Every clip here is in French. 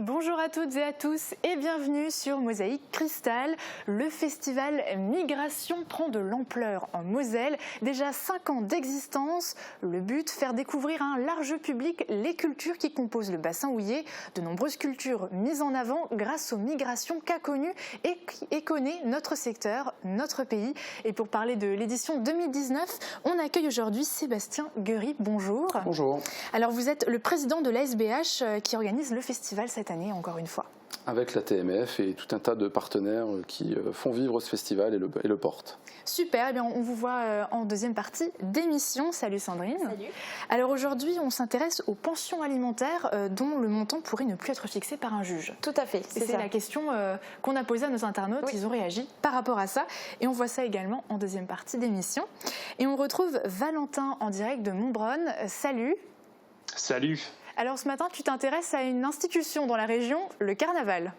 Bonjour à toutes et à tous et bienvenue sur Mosaïque Cristal. Le festival Migration prend de l'ampleur en Moselle. Déjà 5 ans d'existence. Le but, faire découvrir à un large public les cultures qui composent le bassin houiller. De nombreuses cultures mises en avant grâce aux migrations qu'a connues et connaît notre secteur, notre pays. Et pour parler de l'édition 2019, on accueille aujourd'hui Sébastien Guery. Bonjour. Bonjour. Alors vous êtes le président de l'ASBH qui organise le festival cette année, encore une fois. Avec la TMF et tout un tas de partenaires qui font vivre ce festival et le portent. Super, eh bien, on vous voit en deuxième partie d'émission. Salut Sandrine. Salut. Alors aujourd'hui, on s'intéresse aux pensions alimentaires dont le montant pourrait ne plus être fixé par un juge. Tout à fait, c'est la question qu'on a posée à nos internautes. Oui. Ils ont réagi par rapport à ça. Et on voit ça également en deuxième partie d'émission. Et on retrouve Valentin en direct de Montbronne. Salut. Salut. Alors ce matin, tu t'intéresses à une institution dans la région, le carnaval.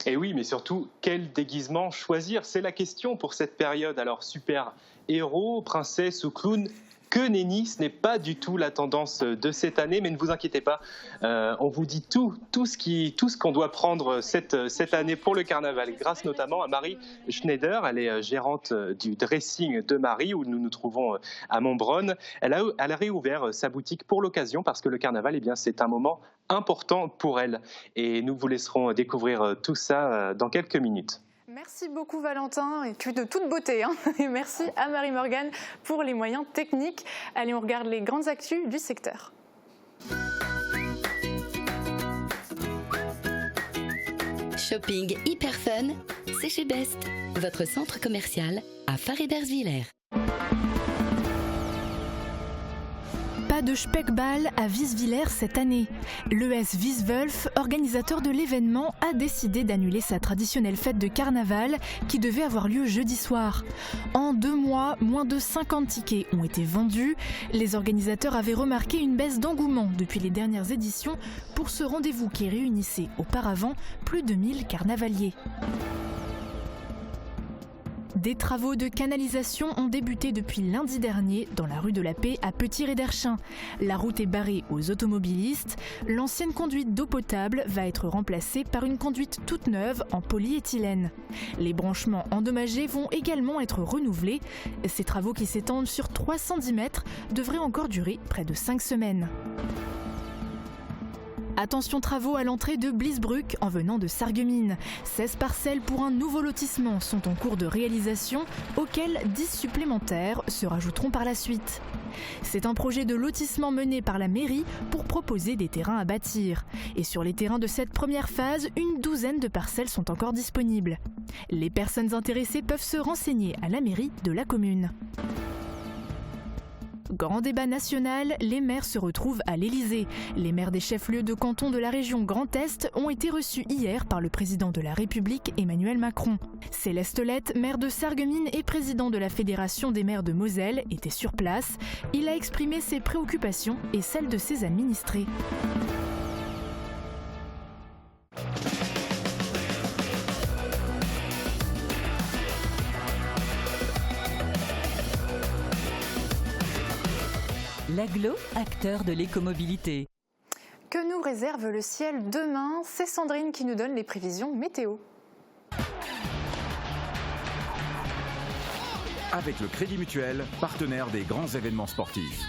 Et oui, mais surtout, quel déguisement choisir? C'est la question pour cette période. Alors, super héros, princesse ou clown, que nenni, ce n'est pas du tout la tendance de cette année, mais ne vous inquiétez pas, on vous dit tout ce qu'on doit prendre cette année pour le carnaval, grâce notamment à Marie Schneider. Elle est gérante du dressing de Marie, où nous nous trouvons à Montbronne. Elle a réouvert sa boutique pour l'occasion, parce que le carnaval, eh bien, c'est un moment important pour elle. Et nous vous laisserons découvrir tout ça dans quelques minutes. Merci beaucoup Valentin, et tu es de toute beauté. Et merci à Marie-Morgane pour les moyens techniques. Allez, on regarde les grandes actus du secteur. Shopping hyper fun, c'est chez Best, votre centre commercial à Faré-d'Ersviller. Pas de Speckball à Wieswiller cette année. L'ES Wieswolf, organisateur de l'événement, a décidé d'annuler sa traditionnelle fête de carnaval qui devait avoir lieu jeudi soir. En 2 mois, moins de 50 tickets ont été vendus. Les organisateurs avaient remarqué une baisse d'engouement depuis les dernières éditions pour ce rendez-vous qui réunissait auparavant plus de 1000 carnavaliers. Des travaux de canalisation ont débuté depuis lundi dernier dans la rue de la Paix à Petit-Réderchin. La route est barrée aux automobilistes. L'ancienne conduite d'eau potable va être remplacée par une conduite toute neuve en polyéthylène. Les branchements endommagés vont également être renouvelés. Ces travaux qui s'étendent sur 310 mètres devraient encore durer près de 5 semaines. Attention travaux à l'entrée de Blisbruck en venant de Sarreguemines. 16 parcelles pour un nouveau lotissement sont en cours de réalisation, auxquelles 10 supplémentaires se rajouteront par la suite. C'est un projet de lotissement mené par la mairie pour proposer des terrains à bâtir. Et sur les terrains de cette première phase, une douzaine de parcelles sont encore disponibles. Les personnes intéressées peuvent se renseigner à la mairie de la commune. Grand débat national, les maires se retrouvent à l'Élysée. Les maires des chefs-lieux de canton de la région Grand Est ont été reçus hier par le président de la République, Emmanuel Macron. Céleste Lette, maire de Sarreguemines et président de la Fédération des maires de Moselle, était sur place. Il a exprimé ses préoccupations et celles de ses administrés. L'Aglo, acteur de l'écomobilité. Que nous réserve le ciel demain? C'est Sandrine qui nous donne les prévisions météo. Avec le Crédit Mutuel, partenaire des grands événements sportifs.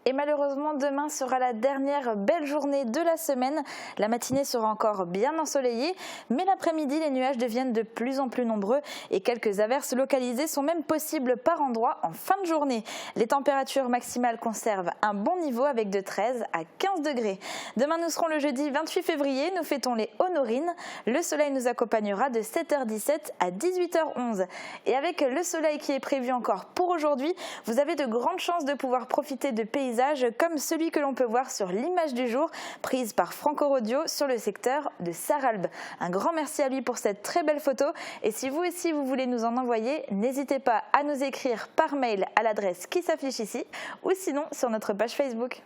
Et malheureusement, demain sera la dernière belle journée de la semaine. La matinée sera encore bien ensoleillée, mais l'après-midi, les nuages deviennent de plus en plus nombreux et quelques averses localisées sont même possibles par endroits en fin de journée. Les températures maximales conservent un bon niveau avec de 13 à 15 degrés. Demain, nous serons le jeudi 28 février, nous fêtons les Honorines. Le soleil nous accompagnera de 7h17 à 18h11. Et avec le soleil qui est prévu encore pour aujourd'hui, vous avez de grandes chances de pouvoir profiter de paysages comme celui que l'on peut voir sur l'image du jour prise par Franco Rodio sur le secteur de Sarralbe. Un grand merci à lui pour cette très belle photo et si vous aussi vous voulez nous en envoyer, n'hésitez pas à nous écrire par mail à l'adresse qui s'affiche ici ou sinon sur notre page Facebook.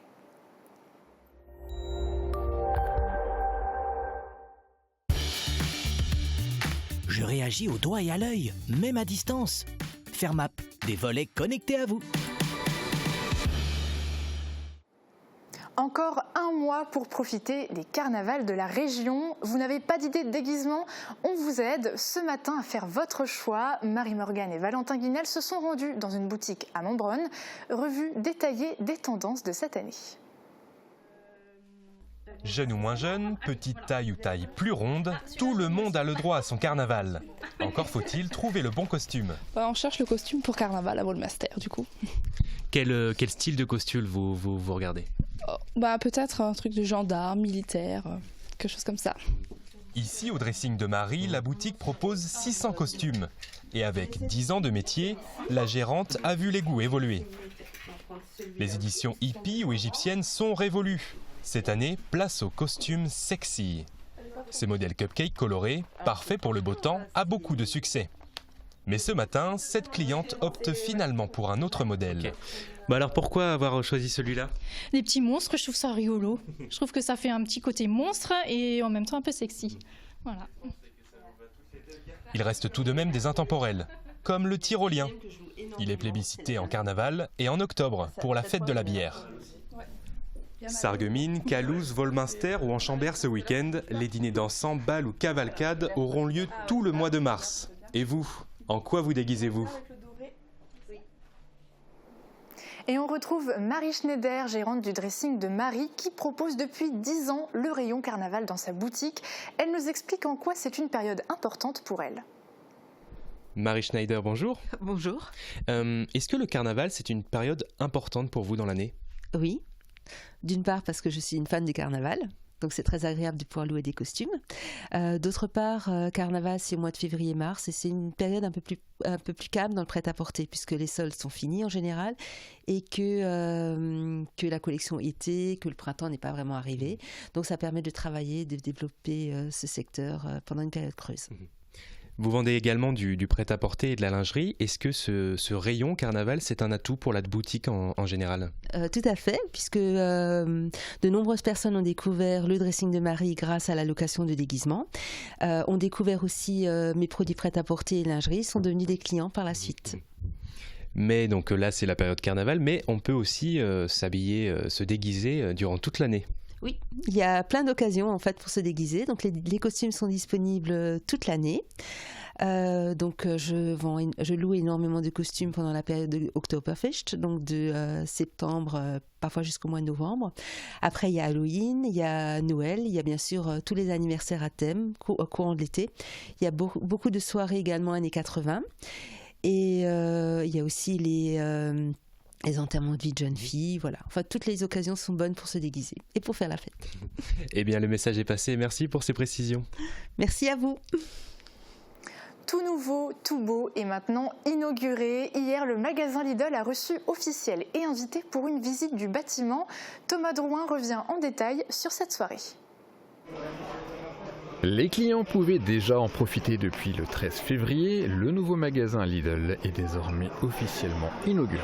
Je réagis au doigt et à l'œil, même à distance. Fermap, des volets connectés à vous. Encore un mois pour profiter des carnavals de la région. Vous n'avez pas d'idée de déguisement? On vous aide ce matin à faire votre choix. Marie-Morgane et Valentin Guinel se sont rendus dans une boutique à Montbronne. Revue détaillée des tendances de cette année. Jeune ou moins jeune, petite taille ou taille plus ronde, tout le monde a le droit à son carnaval. Encore faut-il trouver le bon costume. On cherche le costume pour carnaval à Wallmaster du coup. Quel style de costume vous regardez? Peut-être un truc de gendarme, militaire, quelque chose comme ça. Ici, au dressing de Marie, la boutique propose 600 costumes. Et avec 10 ans de métier, la gérante a vu les goûts évoluer. Les éditions hippie ou égyptiennes sont révolues. Cette année, place aux costumes sexy. Ces modèles cupcake colorés, parfaits pour le beau temps, a beaucoup de succès. Mais ce matin, cette cliente opte finalement pour un autre modèle. Alors pourquoi avoir choisi celui-là? Les petits monstres, je trouve ça rigolo. Je trouve que ça fait un petit côté monstre et en même temps un peu sexy. Voilà. Il reste tout de même des intemporels, comme le tyrolien. Il est plébiscité en carnaval et en octobre pour la fête de la bière. Sarreguemines, Calouses, Wallmaster ou en Chambert ce week-end, les dîners dansants, bals ou cavalcades auront lieu tout le mois de mars. Et vous, en quoi vous déguisez-vous? Et on retrouve Marie Schneider, gérante du dressing de Marie, qui propose depuis 10 ans le rayon carnaval dans sa boutique. Elle nous explique en quoi c'est une période importante pour elle. Marie Schneider, bonjour. Bonjour. Est-ce que le carnaval, c'est une période importante pour vous dans l'année? Oui. D'une part parce que je suis une fan du carnaval, donc c'est très agréable de pouvoir louer des costumes. D'autre part, carnaval c'est au mois de février-mars et c'est une période un peu plus calme dans le prêt-à-porter puisque les soldes sont finis en général et que la collection été, que le printemps n'est pas vraiment arrivé. Donc ça permet de travailler, de développer ce secteur pendant une période creuse. Vous vendez également du prêt-à-porter et de la lingerie. Est-ce que ce rayon carnaval, c'est un atout pour la boutique en général? Tout à fait, puisque de nombreuses personnes ont découvert le dressing de Marie grâce à la location de déguisements. Ont découvert aussi mes produits prêt-à-porter et lingerie, sont devenus des clients par la suite. Mais donc là, c'est la période carnaval, mais on peut aussi s'habiller, se déguiser durant toute l'année. Oui, il y a plein d'occasions en fait pour se déguiser. Donc les costumes sont disponibles toute l'année. Donc je loue énormément de costumes pendant la période de Oktoberfest, donc de septembre parfois jusqu'au mois de novembre. Après il y a Halloween, il y a Noël, il y a bien sûr tous les anniversaires à thème au courant de l'été. Il y a beaucoup de soirées également années 80. Et il y a aussi les enterrements de vie de jeunes filles, voilà. Enfin, toutes les occasions sont bonnes pour se déguiser et pour faire la fête. Eh bien, le message est passé. Merci pour ces précisions. Merci à vous. Tout nouveau, tout beau et maintenant inauguré. Hier, le magasin Lidl a reçu officiel et invité pour une visite du bâtiment. Thomas Drouin revient en détail sur cette soirée. Les clients pouvaient déjà en profiter depuis le 13 février. Le nouveau magasin Lidl est désormais officiellement inauguré.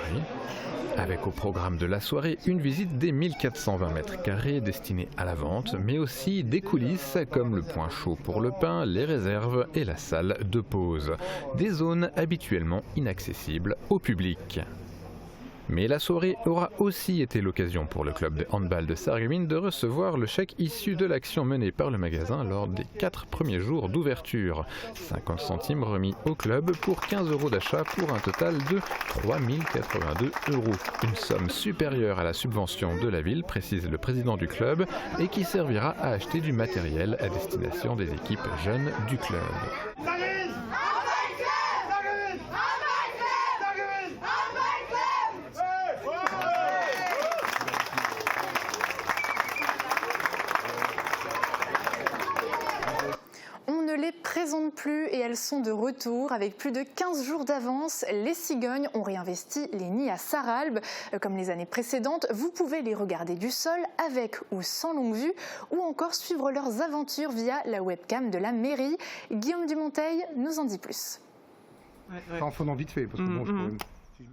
Avec au programme de la soirée une visite des 1420 mètres carrés destinés à la vente, mais aussi des coulisses comme le point chaud pour le pain, les réserves et la salle de pause. Des zones habituellement inaccessibles au public. Mais la soirée aura aussi été l'occasion pour le club de handball de Sarreguemines de recevoir le chèque issu de l'action menée par le magasin lors des 4 premiers jours d'ouverture. 50 centimes remis au club pour 15 € d'achat pour un total de 3 082 €. Une somme supérieure à la subvention de la ville, précise le président du club, et qui servira à acheter du matériel à destination des équipes jeunes du club. Les présente plus et elles sont de retour avec plus de 15 jours d'avance. Les cigognes ont réinvesti les nids à Sarralbe. Comme les années précédentes, vous pouvez les regarder du sol avec ou sans longue vue ou encore suivre leurs aventures via la webcam de la mairie. Guillaume Dumonteil nous en dit plus. En fondant vite fait, parce que bon, je pourrais...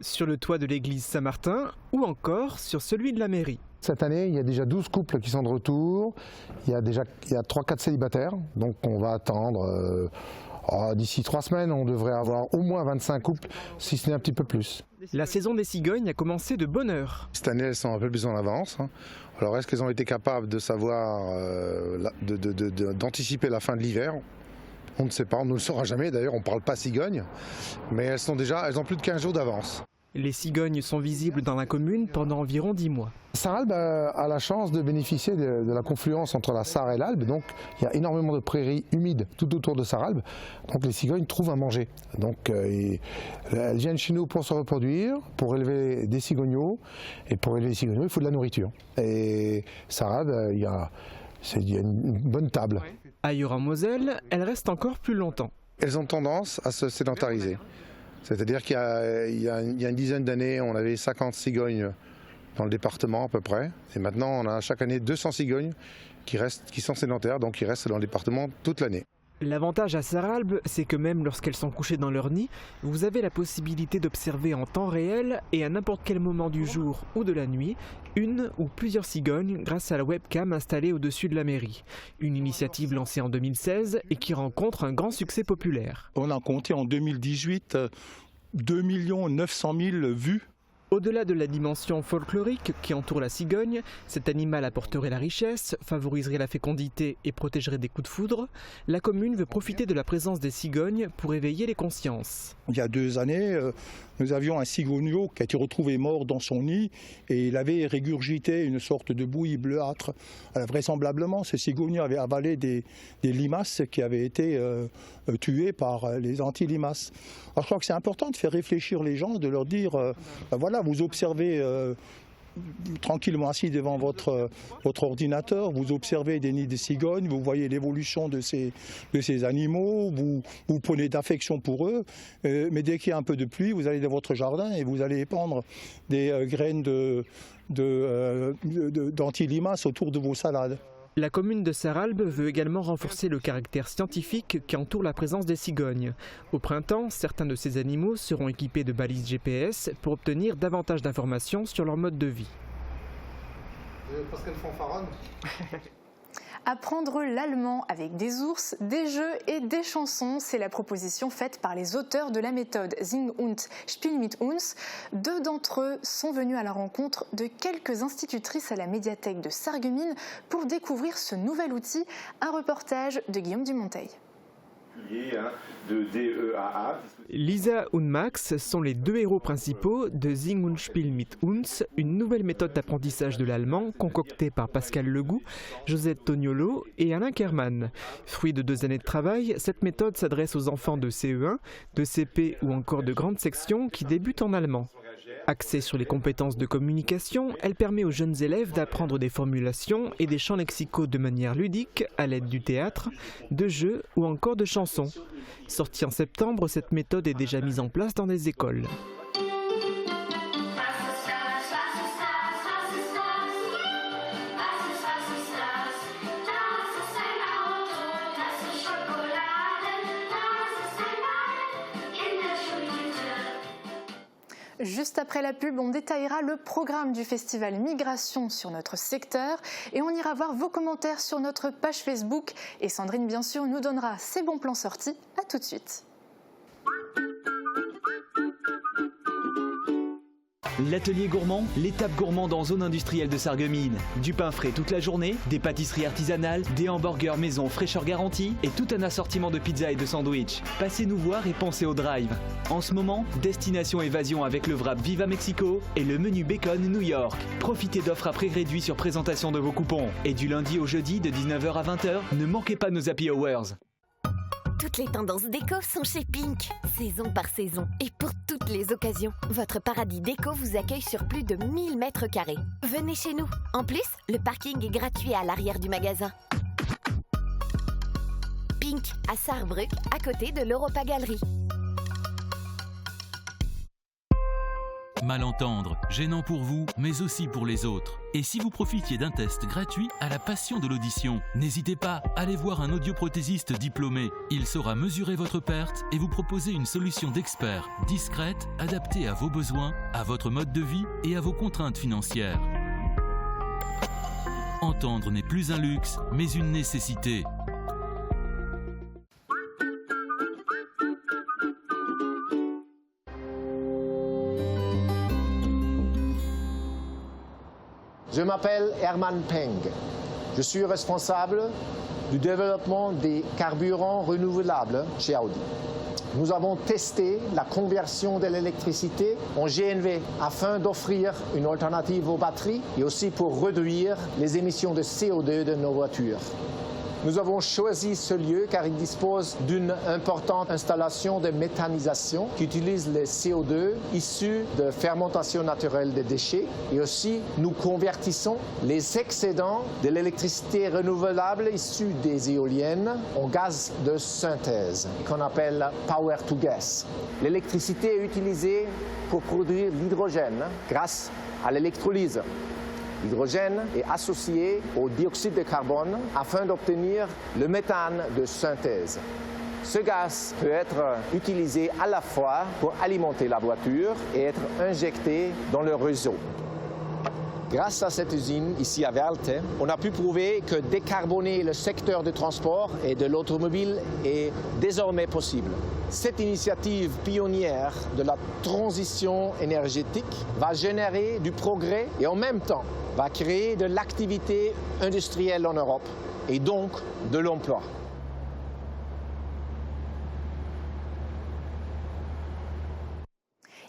Sur le toit de l'église Saint-Martin ou encore sur celui de la mairie. Cette année, il y a déjà 12 couples qui sont de retour. Il y a 3-4 célibataires. Donc on va attendre D'ici 3 semaines, on devrait avoir au moins 25 couples, si ce n'est un petit peu plus. La saison des cigognes a commencé de bonne heure. Cette année, elles sont un peu plus en avance. Alors, est-ce qu'elles ont été capables de savoir, d'anticiper la fin de l'hiver ? On ne sait pas, on ne le saura jamais. D'ailleurs, on ne parle pas cigogne, mais elles ont plus de 15 jours d'avance. Les cigognes sont visibles dans la commune pendant environ 10 mois. Sarralbe a la chance de bénéficier de la confluence entre la Sarre et l'Albe, donc il y a énormément de prairies humides tout autour de Sarralbe, donc les cigognes trouvent à manger. Donc elles viennent chez nous pour se reproduire, pour élever des cigogneaux, et pour élever des cigogneaux il faut de la nourriture. Et Sarralbe, il y a une bonne table. Ailleurs en Moselle, elles restent encore plus longtemps. Elles ont tendance à se sédentariser. C'est-à-dire qu'il y a une dizaine d'années, on avait 50 cigognes dans le département à peu près. Et maintenant, on a chaque année 200 cigognes qui sont sédentaires, donc qui restent dans le département toute l'année. L'avantage à Sarralbe, c'est que même lorsqu'elles sont couchées dans leur nid, vous avez la possibilité d'observer en temps réel et à n'importe quel moment du jour ou de la nuit, une ou plusieurs cigognes grâce à la webcam installée au-dessus de la mairie. Une initiative lancée en 2016 et qui rencontre un grand succès populaire. On a compté en 2018 2 900 000 vues. Au-delà de la dimension folklorique qui entoure la cigogne, cet animal apporterait la richesse, favoriserait la fécondité et protégerait des coups de foudre. La commune veut profiter de la présence des cigognes pour éveiller les consciences. Il y a 2 années, nous avions un cigogneau qui a été retrouvé mort dans son nid et il avait régurgité une sorte de bouillie bleuâtre. Vraisemblablement, ce cigogneau avait avalé des limaces qui avaient été tuées par les anti-limaces. Alors, je crois que c'est important de faire réfléchir les gens, de leur dire, voilà, vous observez tranquillement assis devant votre ordinateur, vous observez des nids de cigognes, vous voyez l'évolution de ces animaux, vous prenez d'affection pour eux, mais dès qu'il y a un peu de pluie, vous allez dans votre jardin et vous allez épandre des graines d'anti-limaces autour de vos salades. La commune de Sarralbe veut également renforcer le caractère scientifique qui entoure la présence des cigognes. Au printemps, certains de ces animaux seront équipés de balises GPS pour obtenir davantage d'informations sur leur mode de vie. Parce qu'elles fanfaronnent. Apprendre l'allemand avec des ours, des jeux et des chansons, c'est la proposition faite par les auteurs de la méthode Sing und Spiel mit uns. 2 d'entre eux sont venus à la rencontre de quelques institutrices à la médiathèque de Sarreguemines pour découvrir ce nouvel outil. Un reportage de Guillaume Dumonteil. De DEAA. Lisa und Max sont les 2 héros principaux de Sing und Spiel mit uns, une nouvelle méthode d'apprentissage de l'allemand concoctée par Pascal Legout, Josette Tognolo et Alain Kerman. Fruit de 2 années de travail, cette méthode s'adresse aux enfants de CE1, de CP ou encore de grande section qui débutent en allemand. Axée sur les compétences de communication, elle permet aux jeunes élèves d'apprendre des formulations et des champs lexicaux de manière ludique à l'aide du théâtre, de jeux ou encore de chansons. Sortie en septembre, cette méthode est déjà mise en place dans des écoles. Juste après la pub, on détaillera le programme du festival Migration sur notre secteur et on ira voir vos commentaires sur notre page Facebook. Et Sandrine, bien sûr, nous donnera ses bons plans sortis. À tout de suite. L'atelier gourmand, l'étape gourmande en zone industrielle de Sarreguemines. Du pain frais toute la journée, des pâtisseries artisanales, des hamburgers maison fraîcheur garantie et tout un assortiment de pizzas et de sandwichs. Passez nous voir et pensez au drive. En ce moment, destination évasion avec le wrap Viva Mexico et le menu bacon New York. Profitez d'offres à prix réduit sur présentation de vos coupons. Et du lundi au jeudi de 19h à 20h, ne manquez pas nos happy hours. Toutes les tendances déco sont chez Pink, saison par saison. Et pour toutes les occasions, votre paradis déco vous accueille sur plus de 1000 mètres carrés. Venez chez nous. En plus, le parking est gratuit à l'arrière du magasin. Pink, à Sarrebruck, à côté de l'Europa Gallery. Malentendre, gênant pour vous, mais aussi pour les autres. Et si vous profitiez d'un test gratuit à la passion de l'audition, n'hésitez pas, allez voir un audioprothésiste diplômé. Il saura mesurer votre perte et vous proposer une solution d'expert, discrète, adaptée à vos besoins, à votre mode de vie et à vos contraintes financières. Entendre n'est plus un luxe, mais une nécessité. Je m'appelle Herman Peng. Je suis responsable du développement des carburants renouvelables chez Audi. Nous avons testé la conversion de l'électricité en GNV afin d'offrir une alternative aux batteries et aussi pour réduire les émissions de CO2 de nos voitures. Nous avons choisi ce lieu car il dispose d'une importante installation de méthanisation qui utilise le CO2 issu de fermentation naturelle des déchets et aussi nous convertissons les excédents de l'électricité renouvelable issue des éoliennes en gaz de synthèse qu'on appelle Power to Gas. L'électricité est utilisée pour produire l'hydrogène grâce à l'électrolyse. L'hydrogène est associé au dioxyde de carbone afin d'obtenir le méthane de synthèse. Ce gaz peut être utilisé à la fois pour alimenter la voiture et être injecté dans le réseau. Grâce à cette usine, ici à Werlte, on a pu prouver que décarboner le secteur du transport et de l'automobile est désormais possible. Cette initiative pionnière de la transition énergétique va générer du progrès et en même temps va créer de l'activité industrielle en Europe et donc de l'emploi.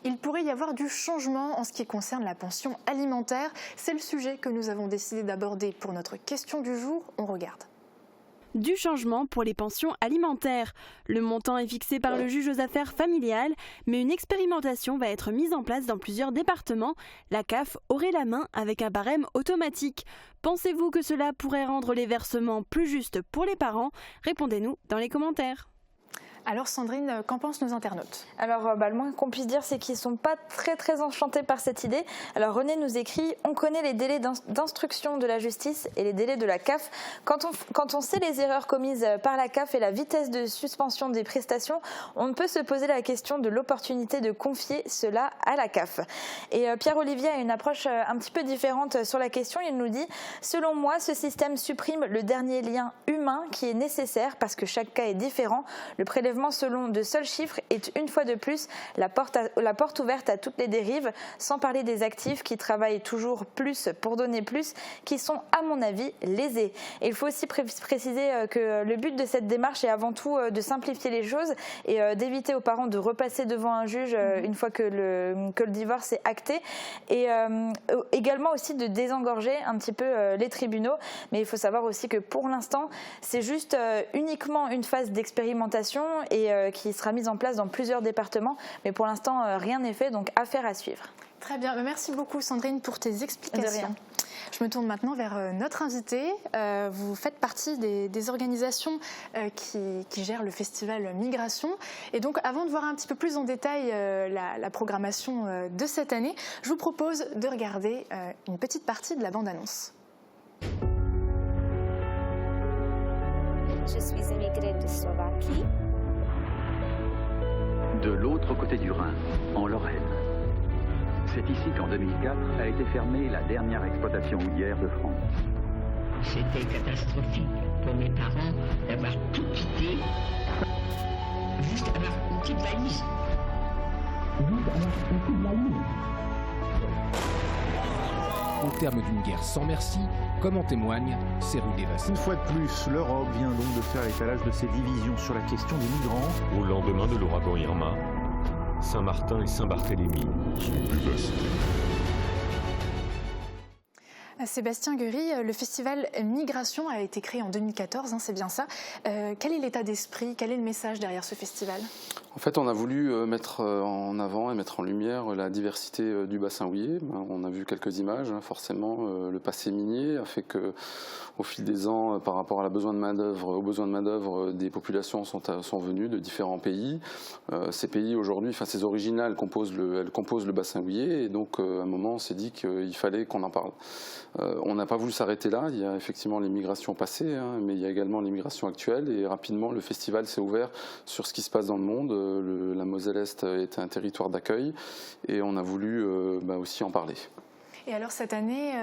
Il pourrait y avoir du changement en ce qui concerne la pension alimentaire. C'est le sujet que nous avons décidé d'aborder pour notre question du jour. On regarde. Du changement pour les pensions alimentaires. Le montant est fixé par le juge aux affaires familiales, mais une expérimentation va être mise en place dans plusieurs départements. La CAF aurait la main avec un barème automatique. Pensez-vous que cela pourrait rendre les versements plus justes pour les parents? Répondez-nous dans les commentaires. Alors Sandrine, qu'en pensent nos internautes? Alors le moins qu'on puisse dire, c'est qu'ils ne sont pas très enchantés par cette idée. Alors René nous écrit « On connaît les délais d'instruction de la justice et les délais de la CAF. Quand on sait les erreurs commises par la CAF et la vitesse de suspension des prestations, on ne peut se poser la question de l'opportunité de confier cela à la CAF. » Et Pierre-Olivier a une approche un petit peu différente sur la question. Il nous dit « Selon moi, ce système supprime le dernier lien humain qui est nécessaire parce que chaque cas est différent. Le prélèvement selon de seuls chiffres est une fois de plus la porte ouverte à toutes les dérives, sans parler des actifs qui travaillent toujours plus pour donner plus, qui sont à mon avis lésés. Et il faut aussi préciser que le but de cette démarche est avant tout de simplifier les choses et d'éviter aux parents de repasser devant un juge une fois que le divorce est acté et également aussi de désengorger un petit peu les tribunaux. Mais il faut savoir aussi que pour l'instant, c'est juste uniquement une phase d'expérimentation et qui sera mise en place dans plusieurs départements. Mais pour l'instant, rien n'est fait, donc affaire à suivre. Très bien, merci beaucoup Sandrine pour tes explications. Je me tourne maintenant vers notre invité. Vous faites partie des organisations qui gèrent le festival Migration. Et donc avant de voir un petit peu plus en détail la programmation de cette année, je vous propose de regarder une petite partie de la bande-annonce. Je suis immigrée de Slovaquie. De l'autre côté du Rhin, en Lorraine. C'est ici qu'en 2004 a été fermée la dernière exploitation houillère de France. C'était catastrophique pour mes parents d'avoir tout quitté, juste avoir une petite valise. Au terme d'une guerre sans merci, comme en témoignent ces rues dévastées. Une fois de plus, l'Europe vient donc de faire l'étalage de ses divisions sur la question des migrants. Au lendemain de l'ouragan Irma, Saint-Martin et Saint-Barthélemy sont dévastés. Sébastien Guery, le festival Migration a été créé en 2014, c'est bien ça. Quel est l'état d'esprit, quel est le message derrière ce festival? En fait, on a voulu mettre en avant et mettre en lumière la diversité du bassin houiller. On a vu quelques images, forcément. Le passé minier a fait que, au fil des ans, par rapport aux besoins de main-d'œuvre, des populations sont venues de différents pays. Ces pays, aujourd'hui, ces origines-là, elles composent le bassin houiller. Et donc, à un moment, on s'est dit qu'il fallait qu'on en parle. On n'a pas voulu s'arrêter là. Il y a effectivement les migrations passées, mais il y a également les migrations actuelles. Et rapidement, le festival s'est ouvert sur ce qui se passe dans le monde. La Moselle-Est est un territoire d'accueil et on a voulu aussi en parler. Et alors cette année,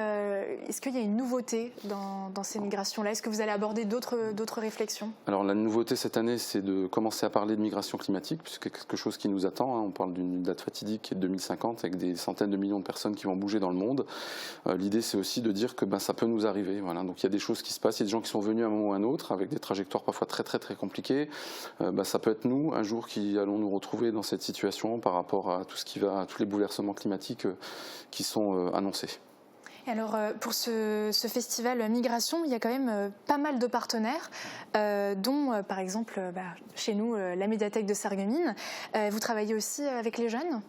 est-ce qu'il y a une nouveauté dans ces migrations-là? Est-ce que vous allez aborder d'autres réflexions? Alors la nouveauté cette année, c'est de commencer à parler de migration climatique, puisque c'est quelque chose qui nous attend. On parle d'une date fatidique qui est de 2050, avec des centaines de millions de personnes qui vont bouger dans le monde. L'idée, c'est aussi de dire que ça peut nous arriver. Voilà. Donc il y a des choses qui se passent, il y a des gens qui sont venus à un moment ou à un autre, avec des trajectoires parfois très très très compliquées. Ça peut être nous, un jour, qui allons nous retrouver dans cette situation par rapport à tout ce qui va, à tous les bouleversements climatiques qui sont annoncés. Et alors, pour ce festival Migration, il y a quand même pas mal de partenaires, dont par exemple chez nous la médiathèque de Sarreguemines. Vous travaillez aussi avec les jeunes ?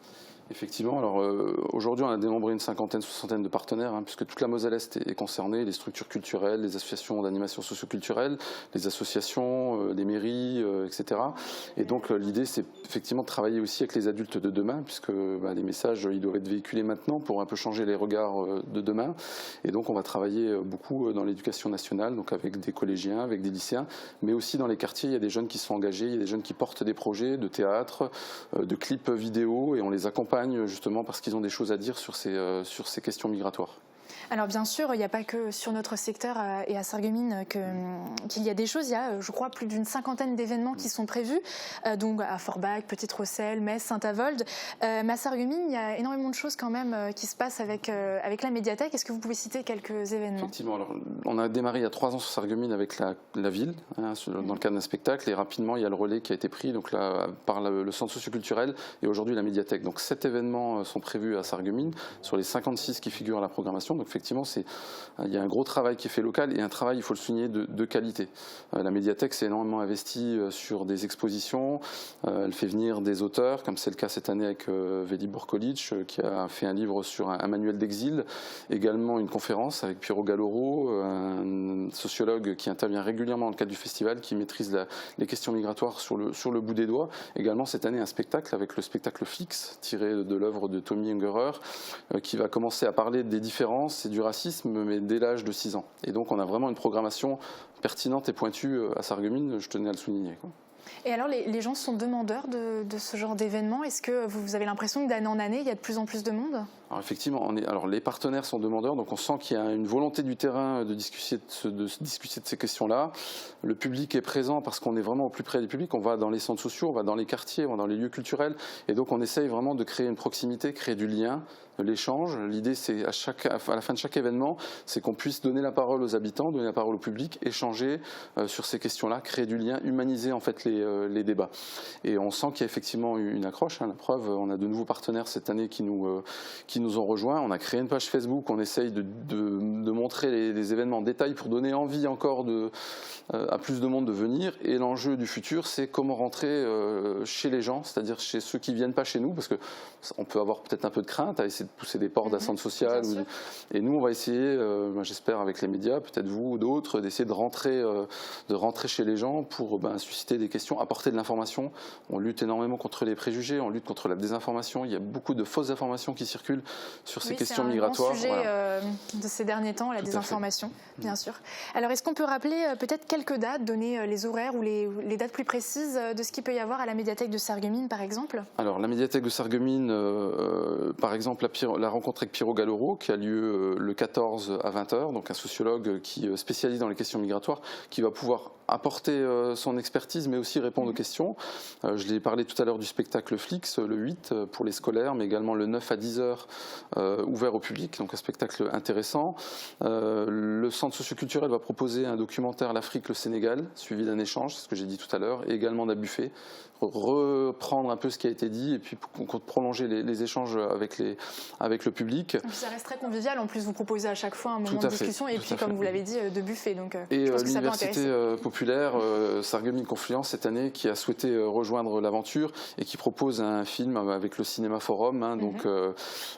Effectivement, alors aujourd'hui on a dénombré une cinquantaine, soixantaine de partenaires, puisque toute la Moselle-Est est concernée, les structures culturelles, les associations d'animation socioculturelle, les associations, les mairies, etc. Et donc l'idée c'est effectivement de travailler aussi avec les adultes de demain, puisque les messages ils doivent être véhiculés maintenant pour un peu changer les regards de demain. Et donc on va travailler beaucoup dans l'éducation nationale, donc avec des collégiens, avec des lycéens, mais aussi dans les quartiers, il y a des jeunes qui sont engagés, il y a des jeunes qui portent des projets de théâtre, de clips vidéo, et on les accompagne justement parce qu'ils ont des choses à dire sur ces questions migratoires. Alors bien sûr, il n'y a pas que sur notre secteur et à Sarreguemines qu'il y a des choses. Il y a, je crois, plus d'une cinquantaine d'événements qui sont prévus, donc à Forbach, Petite-Rosselle, Metz, Saint-Avold. Mais à Sarreguemines, il y a énormément de choses quand même qui se passent avec la médiathèque. Est-ce que vous pouvez citer quelques événements? Effectivement, alors, on a démarré il y a 3 ans sur Sarreguemines avec la ville, dans le cadre d'un spectacle, et rapidement il y a le relais qui a été pris donc là, par le centre socioculturel et aujourd'hui la médiathèque. Donc 7 événements sont prévus à Sarreguemines sur les 56 qui figurent à la programmation. Donc effectivement, il y a un gros travail qui est fait local et un travail, il faut le souligner, de qualité. La médiathèque s'est énormément investie sur des expositions, elle fait venir des auteurs, comme c'est le cas cette année avec Veli Borkolic, qui a fait un livre sur un manuel d'exil, également une conférence avec Piero Galloro, un sociologue qui intervient régulièrement dans le cadre du festival, qui maîtrise les questions migratoires sur le bout des doigts. Également cette année un spectacle avec le spectacle Flix, tiré de l'œuvre de Tommy Ungerer, qui va commencer à parler des différences et du racisme, mais dès l'âge de 6 ans. Et donc on a vraiment une programmation pertinente et pointue à Sarreguemines, je tenais à le souligner. Et alors les gens sont demandeurs de ce genre d'événements? Est-ce que vous avez l'impression que d'année en année, il y a de plus en plus de monde? Alors effectivement, les partenaires sont demandeurs, donc on sent qu'il y a une volonté du terrain de discuter de ces questions-là. Le public est présent parce qu'on est vraiment au plus près du public. On va dans les centres sociaux, on va dans les quartiers, on va dans les lieux culturels, et donc on essaye vraiment de créer une proximité, créer du lien, de l'échange. L'idée, c'est à la fin de chaque événement, c'est qu'on puisse donner la parole aux habitants, donner la parole au public, échanger sur ces questions-là, créer du lien, humaniser en fait les débats. Et on sent qu'il y a effectivement une accroche. La preuve, on a de nouveaux partenaires cette année qui nous ont rejoints. On a créé une page Facebook, on essaye de montrer les événements en détail pour donner envie encore à plus de monde de venir. Et l'enjeu du futur, c'est comment rentrer chez les gens, c'est-à-dire chez ceux qui ne viennent pas chez nous, parce qu'on peut avoir peut-être un peu de crainte à essayer de pousser des portes d'ascente sociale. Et nous, on va essayer, j'espère avec les médias, peut-être vous ou d'autres, d'essayer de rentrer chez les gens pour susciter des questions, apporter de l'information. On lutte énormément contre les préjugés, on lutte contre la désinformation. Il y a beaucoup de fausses informations qui circulent sur ces questions migratoires. C'est un grand sujet de ces derniers temps, la désinformation, bien sûr. Alors, est-ce qu'on peut rappeler peut-être quelques dates, donner les horaires ou les dates plus précises de ce qu'il peut y avoir à la médiathèque de Sarreguemines, par exemple? Alors, la médiathèque de Sarreguemines, par exemple, la rencontre avec Piero Galloro, qui a lieu le 14 à 20h, donc un sociologue qui spécialise dans les questions migratoires, qui va pouvoir apporter son expertise, mais aussi répondre aux questions. Je l'ai parlé tout à l'heure du spectacle Flix, le 8 pour les scolaires, mais également le 9 à 10h ouvert au public, donc un spectacle intéressant. Le centre socioculturel va proposer un documentaire L'Afrique, le Sénégal, suivi d'un échange, c'est ce que j'ai dit tout à l'heure, et également d'un buffet. Reprendre un peu ce qui a été dit et puis prolonger les échanges avec le public. Et puis ça reste très convivial, en plus vous proposez à chaque fois un moment de discussion et puis comme vous l'avez dit, de buffet. Donc, et je pense que ça peut l'université populaire Sarreguemines Confluence cette année qui a souhaité rejoindre l'aventure et qui propose un film avec le Cinéma Forum, donc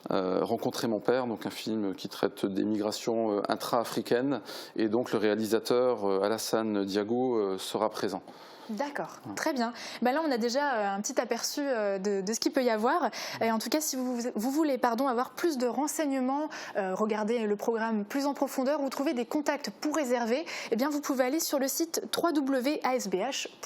Rencontrer mon père, donc un film qui traite des migrations intra-africaines, et donc le réalisateur Alassane Diago sera présent. D'accord, très bien. Là, on a déjà un petit aperçu de ce qu'il peut y avoir. Et en tout cas, si vous voulez avoir plus de renseignements, regarder le programme plus en profondeur ou trouver des contacts pour réserver, vous pouvez aller sur le site www.asbh.fr,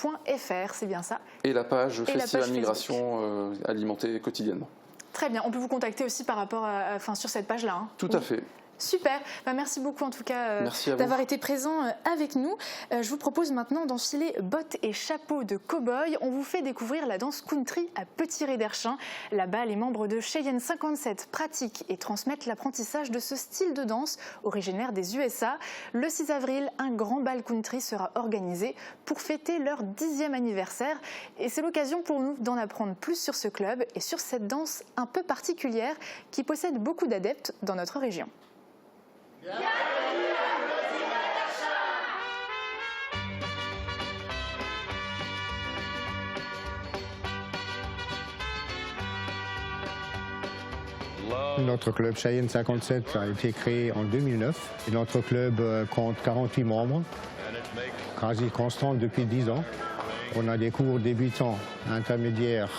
c'est bien ça. Et la page Festival Migration alimentée quotidiennement. Très bien, on peut vous contacter aussi par rapport sur cette page-là. Hein. Tout à fait. Super, merci beaucoup en tout cas d'avoir été présent avec nous. Je vous propose maintenant d'enfiler bottes et chapeaux de cow-boy. On vous fait découvrir la danse country à Petit-Ré-d'Erchin. Là-bas, les membres de Cheyenne 57 pratiquent et transmettent l'apprentissage de ce style de danse originaire des USA. Le 6 avril, un grand bal country sera organisé pour fêter leur 10e anniversaire. Et c'est l'occasion pour nous d'en apprendre plus sur ce club et sur cette danse un peu particulière qui possède beaucoup d'adeptes dans notre région. Notre club Cheyenne 57 a été créé en 2009. Et notre club compte 48 membres, quasi constant depuis 10 ans. On a des cours débutants, intermédiaires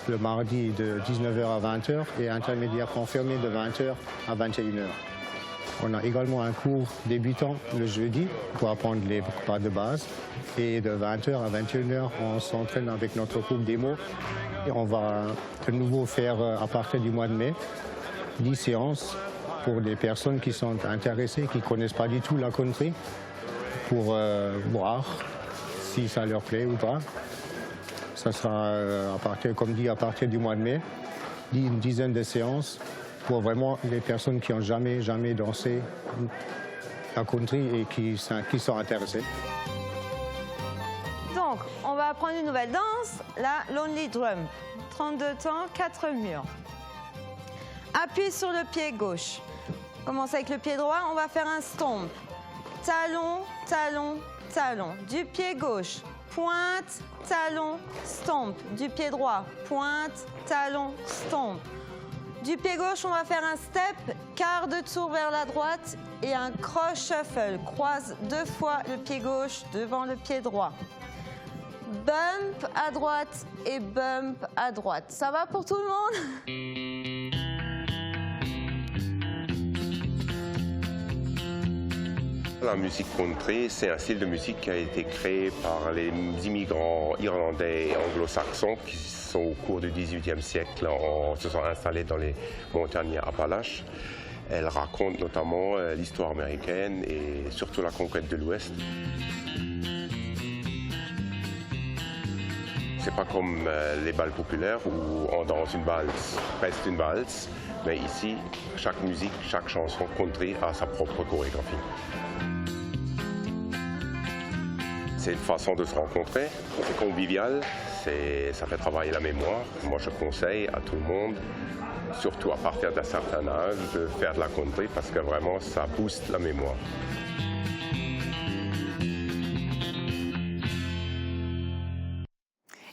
le mardi de 19h à 20h et intermédiaires confirmés de 20h à 21h. On a également un cours débutant le jeudi pour apprendre les pas de base. Et de 20h à 21h, on s'entraîne avec notre groupe démo. Et on va de nouveau faire, à partir du mois de mai, 10 séances pour des personnes qui sont intéressées, qui ne connaissent pas du tout la country, pour voir si ça leur plaît ou pas. Ça sera, à partir du mois de mai, une dizaine de séances pour vraiment les personnes qui n'ont jamais dansé la country et qui sont intéressées. Donc, on va apprendre une nouvelle danse, la Lonely Drum. 32 temps, 4 murs. Appuie sur le pied gauche. Commence avec le pied droit, on va faire un stomp. Talon, talon, talon. Du pied gauche, pointe, talon, stomp. Du pied droit, pointe, talon, stomp. Du pied gauche, on va faire un step, quart de tour vers la droite et un cross shuffle. Croise 2 fois le pied gauche devant le pied droit. Bump à droite et bump à droite. Ça va pour tout le monde? La musique country, c'est un style de musique qui a été créé par les immigrants irlandais et anglo-saxons qui au cours du XVIIIe siècle se sont installés dans les montagnes Appalaches. Elle raconte notamment l'histoire américaine et surtout la conquête de l'Ouest. C'est pas comme les bals populaires où on danse une valse, reste une valse, mais ici, chaque musique, chaque chanson country a sa propre chorégraphie. C'est une façon de se rencontrer, c'est convivial, ça fait travailler la mémoire. Moi, je conseille à tout le monde, surtout à partir d'un certain âge, de faire de la country parce que vraiment, ça booste la mémoire.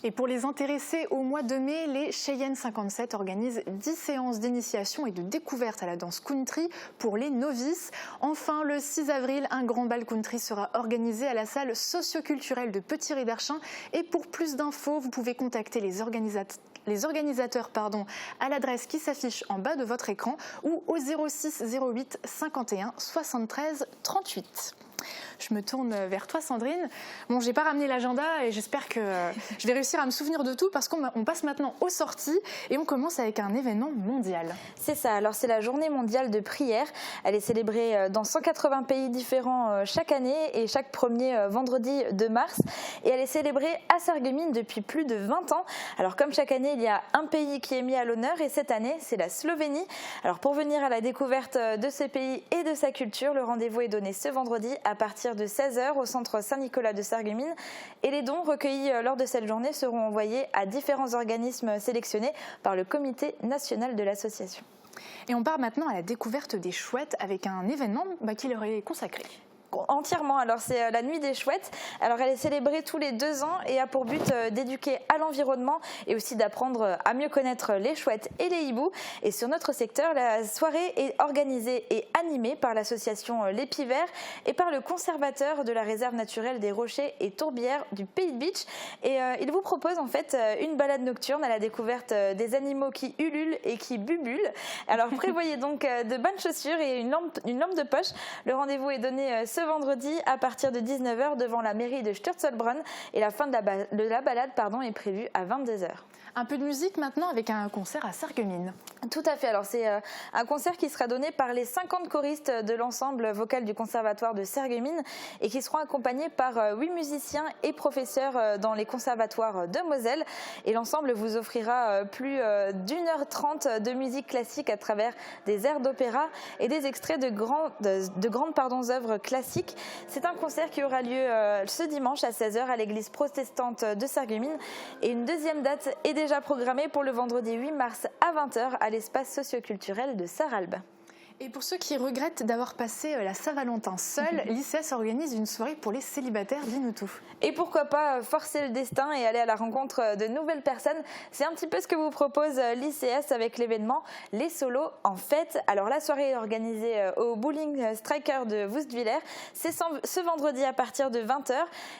Et pour les intéressés, au mois de mai, les Cheyenne 57 organisent 10 séances d'initiation et de découverte à la danse country pour les novices. Enfin, le 6 avril, un grand bal country sera organisé à la salle socioculturelle de Petit-Ré-d'Erchin. Et pour plus d'infos, vous pouvez contacter les organisateurs à l'adresse qui s'affiche en bas de votre écran ou au 06 08 51 73 38. Je me tourne vers toi, Sandrine. Bon, j'ai pas ramené l'agenda et j'espère que je vais réussir à me souvenir de tout parce qu'on passe maintenant aux sorties et on commence avec un événement mondial. C'est ça, alors c'est la journée mondiale de prière. Elle est célébrée dans 180 pays différents chaque année et chaque premier vendredi de mars. Et elle est célébrée à Sarreguemines depuis plus de 20 ans. Alors comme chaque année, il y a un pays qui est mis à l'honneur et cette année, c'est la Slovénie. Alors pour venir à la découverte de ce pays et de sa culture, le rendez-vous est donné ce vendredi à partir de 16h au centre Saint-Nicolas de Sarreguemines et les dons recueillis lors de cette journée seront envoyés à différents organismes sélectionnés par le comité national de l'association. Et on part maintenant à la découverte des chouettes avec un événement qui leur est consacré. Entièrement, alors c'est la nuit des chouettes. Alors elle est célébrée tous les 2 ans et a pour but d'éduquer à l'environnement et aussi d'apprendre à mieux connaître les chouettes et les hiboux. Et sur notre secteur, la soirée est organisée et animée par l'association Les Pieds Verts et par le conservateur de la réserve naturelle des Rochers et Tourbières du Pays de Bitche. Et il vous propose en fait une balade nocturne à la découverte des animaux qui ululent et qui bubulent. Alors prévoyez donc de bonnes chaussures et une lampe de poche. Le rendez-vous est donné ce ce vendredi à partir de 19h devant la mairie de Sturzelbrunn et la fin de la balade est prévue à 22h. Un peu de musique maintenant avec un concert à Sarreguemines. Tout à fait. Alors c'est un concert qui sera donné par les 50 choristes de l'ensemble vocal du Conservatoire de Sarreguemines et qui seront accompagnés par 8 musiciens et professeurs dans les conservatoires de Moselle. Et l'ensemble vous offrira plus d'1h30 de musique classique à travers des airs d'opéra et des extraits de grandes œuvres classiques. C'est un concert qui aura lieu ce dimanche à 16h à l'église protestante de Sarreguemines et une deuxième date est déjà programmée pour le vendredi 8 mars à 20h à l'espace socioculturel de Sarralbe. Et pour ceux qui regrettent d'avoir passé la Saint-Valentin seul, l'ICS organise une soirée pour les célibataires. Dis-nous tout. Et pourquoi pas forcer le destin et aller à la rencontre de nouvelles personnes. C'est un petit peu ce que vous propose l'ICS avec l'événement Les Solos en fête. Alors la soirée est organisée au Bowling Striker de Woestviller. C'est ce vendredi à partir de 20h.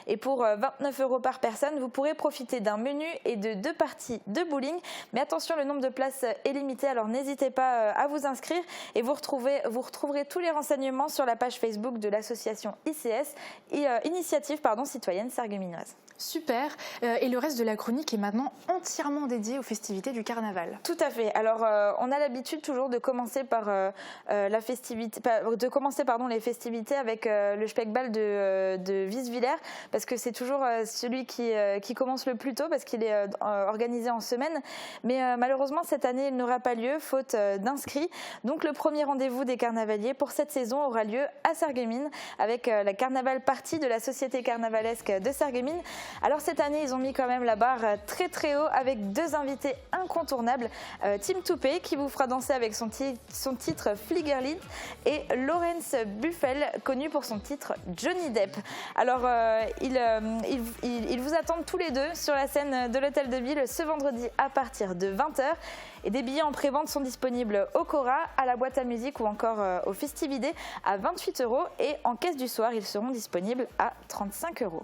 Et pour 29 € par personne, vous pourrez profiter d'un menu et de 2 parties de bowling. Mais attention, le nombre de places est limité, alors n'hésitez pas à vous inscrire. Et vous retrouverez tous les renseignements sur la page Facebook de l'association ICS, Initiative Citoyenne Sarregueminoise. Super. Et le reste de la chronique est maintenant entièrement dédié aux festivités du carnaval. Tout à fait. Alors, on a l'habitude toujours de commencer par les festivités avec le Speckball de Wiesviller, parce que c'est toujours celui qui commence le plus tôt, parce qu'il est organisé en semaine. Mais malheureusement, cette année, il n'aura pas lieu, faute d'inscrits. Donc, le premier rendez-vous des carnavaliers pour cette saison aura lieu à Sarreguemines, avec la Carnaval Party de la Société carnavalesque de Sarreguemines. Alors cette année, ils ont mis quand même la barre très très haut avec 2 invités incontournables. Tim Toupé qui vous fera danser avec son titre Fliegerlied et Laurence Buffel, connu pour son titre Johnny Depp. Alors ils vous attendent tous les deux sur la scène de l'Hôtel de Ville ce vendredi à partir de 20h. Et des billets en pré-vente sont disponibles au Cora, à la boîte à musique ou encore au Festividé à 28 € et en caisse du soir, ils seront disponibles à 35 €.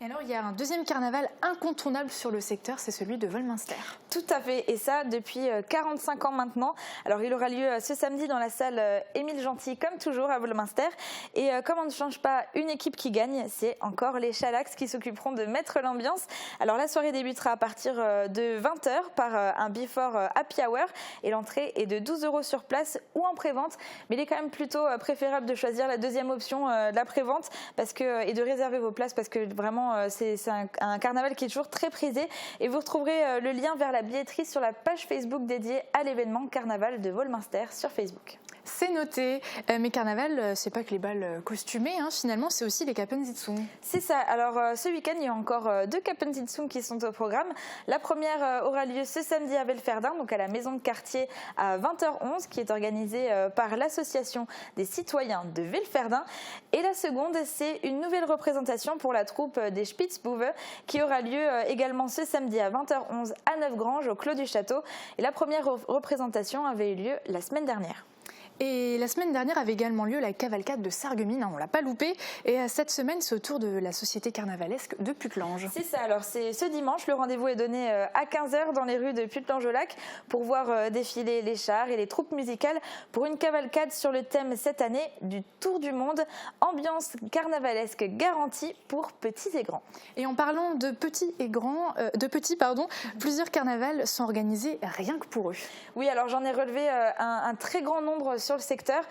Et alors, il y a un deuxième carnaval incontournable sur le secteur, c'est celui de Wolminster. Tout à fait, et ça depuis 45 ans maintenant. Alors, il aura lieu ce samedi dans la salle Émile Gentil, comme toujours à Wolminster. Et comme on ne change pas une équipe qui gagne, c'est encore les Chalax qui s'occuperont de mettre l'ambiance. Alors, la soirée débutera à partir de 20h par un before happy hour. Et l'entrée est de 12 € sur place ou en pré-vente. Mais il est quand même plutôt préférable de choisir la deuxième option, la pré-vente, et de réserver vos places parce que vraiment, c'est un carnaval qui est toujours très prisé et vous retrouverez le lien vers la billetterie sur la page Facebook dédiée à l'événement Carnaval de Wolminster sur Facebook. C'est noté, mais carnaval, c'est pas que les balles costumées, finalement, c'est aussi les Kappensitzung. C'est ça. Alors ce week-end, il y a encore 2 Kappensitzung qui sont au programme. La première aura lieu ce samedi à Velferdin, donc à la maison de quartier à 20h11, qui est organisée par l'association des citoyens de Velferdin. Et la seconde, c'est une nouvelle représentation pour la troupe des Spitzbuwe, qui aura lieu également ce samedi à 20h11 à Neufgrange, au Clos du Château. Et la première représentation avait eu lieu la semaine dernière. Et la semaine dernière avait également lieu la cavalcade de Sarreguemines, on ne l'a pas loupé. Et cette semaine, c'est au tour de la Société carnavalesque de Puttelange. C'est ça, alors c'est ce dimanche, le rendez-vous est donné à 15h dans les rues de Puttelange-au-Lac pour voir défiler les chars et les troupes musicales pour une cavalcade sur le thème cette année du Tour du Monde, ambiance carnavalesque garantie pour petits et grands. Et en parlant de petits et grands, plusieurs carnavals sont organisés rien que pour eux. Oui, alors j'en ai relevé un très grand nombre sur le secteur.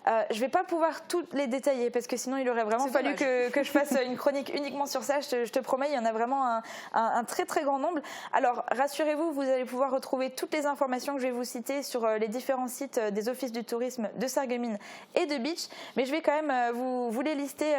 Je ne vais pas pouvoir toutes les détailler parce que sinon il aurait vraiment fallu que je fasse une chronique uniquement sur ça. Je te promets, il y en a vraiment un très très grand nombre. Alors rassurez-vous, vous allez pouvoir retrouver toutes les informations que je vais vous citer sur les différents sites des offices du tourisme de Sarreguemines et de Beach, mais je vais quand même vous les lister,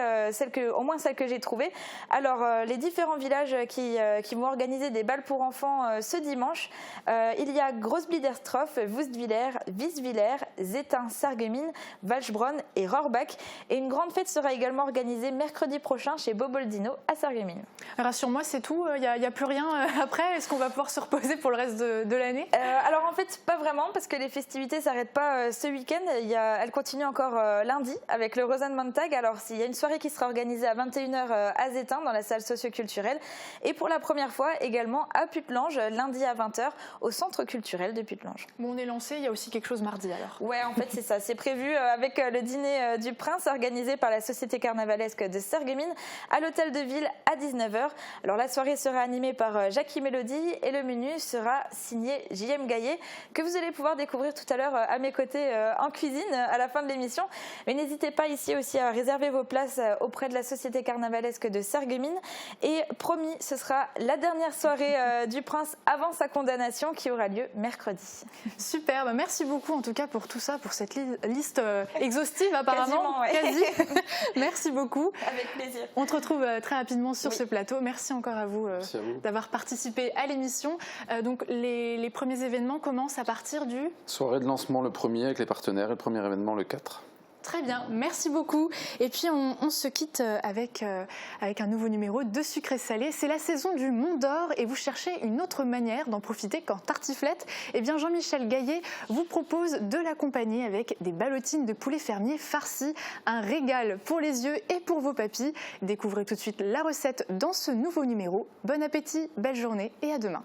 au moins celles que j'ai trouvées. Alors les différents villages qui vont organiser des balles pour enfants ce dimanche, il y a Großbliederstroff, Woestviller, Wiesviller, Zétin, Sarreguemines, Walchbronn et Rohrbach. Et une grande fête sera également organisée mercredi prochain chez Boboldino à Sarreguemines. Rassure-moi, c'est tout. Il n'y a plus rien après. Est-ce qu'on va pouvoir se reposer pour le reste de l'année? Alors en fait, pas vraiment, parce que les festivités ne s'arrêtent pas ce week-end. Elles continuent encore lundi avec le Rosenmontag. Alors il y a une soirée qui sera organisée à 21h à Zétin dans la salle socioculturelle. Et pour la première fois également à Puttelange, lundi à 20h au centre culturel de Puttelange. Bon, on est lancé. Il y a aussi quelque chose mardi alors. Ouais, en fait, c'est ça, c'est prévu avec le dîner du Prince organisé par la Société carnavalesque de Sarreguemines à l'hôtel de ville à 19h. Alors la soirée sera animée par Jackie Mélodie et le menu sera signé J.M. Gaillet, que vous allez pouvoir découvrir tout à l'heure à mes côtés en cuisine à la fin de l'émission. Mais n'hésitez pas ici aussi à réserver vos places auprès de la Société carnavalesque de Sarreguemines. Et promis, ce sera la dernière soirée du Prince avant sa condamnation qui aura lieu mercredi. Super, merci beaucoup en tout cas pour tout ça, pour cette liste exhaustive apparemment. Quasi. Merci beaucoup. Avec plaisir. On te retrouve très rapidement sur ce plateau. Merci encore à vous, d'avoir participé à l'émission. Donc les premiers événements commencent à partir du... Soirée de lancement le premier avec les partenaires et le premier événement le 4. Très bien, merci beaucoup. Et puis on se quitte avec un nouveau numéro de Sucré Salé. C'est la saison du Mont d'Or et vous cherchez une autre manière d'en profiter qu'en tartiflette. Eh bien Jean-Michel Gaillet vous propose de l'accompagner avec des ballotines de poulet fermier farcies. Un régal pour les yeux et pour vos papilles. Découvrez tout de suite la recette dans ce nouveau numéro. Bon appétit, belle journée et à demain.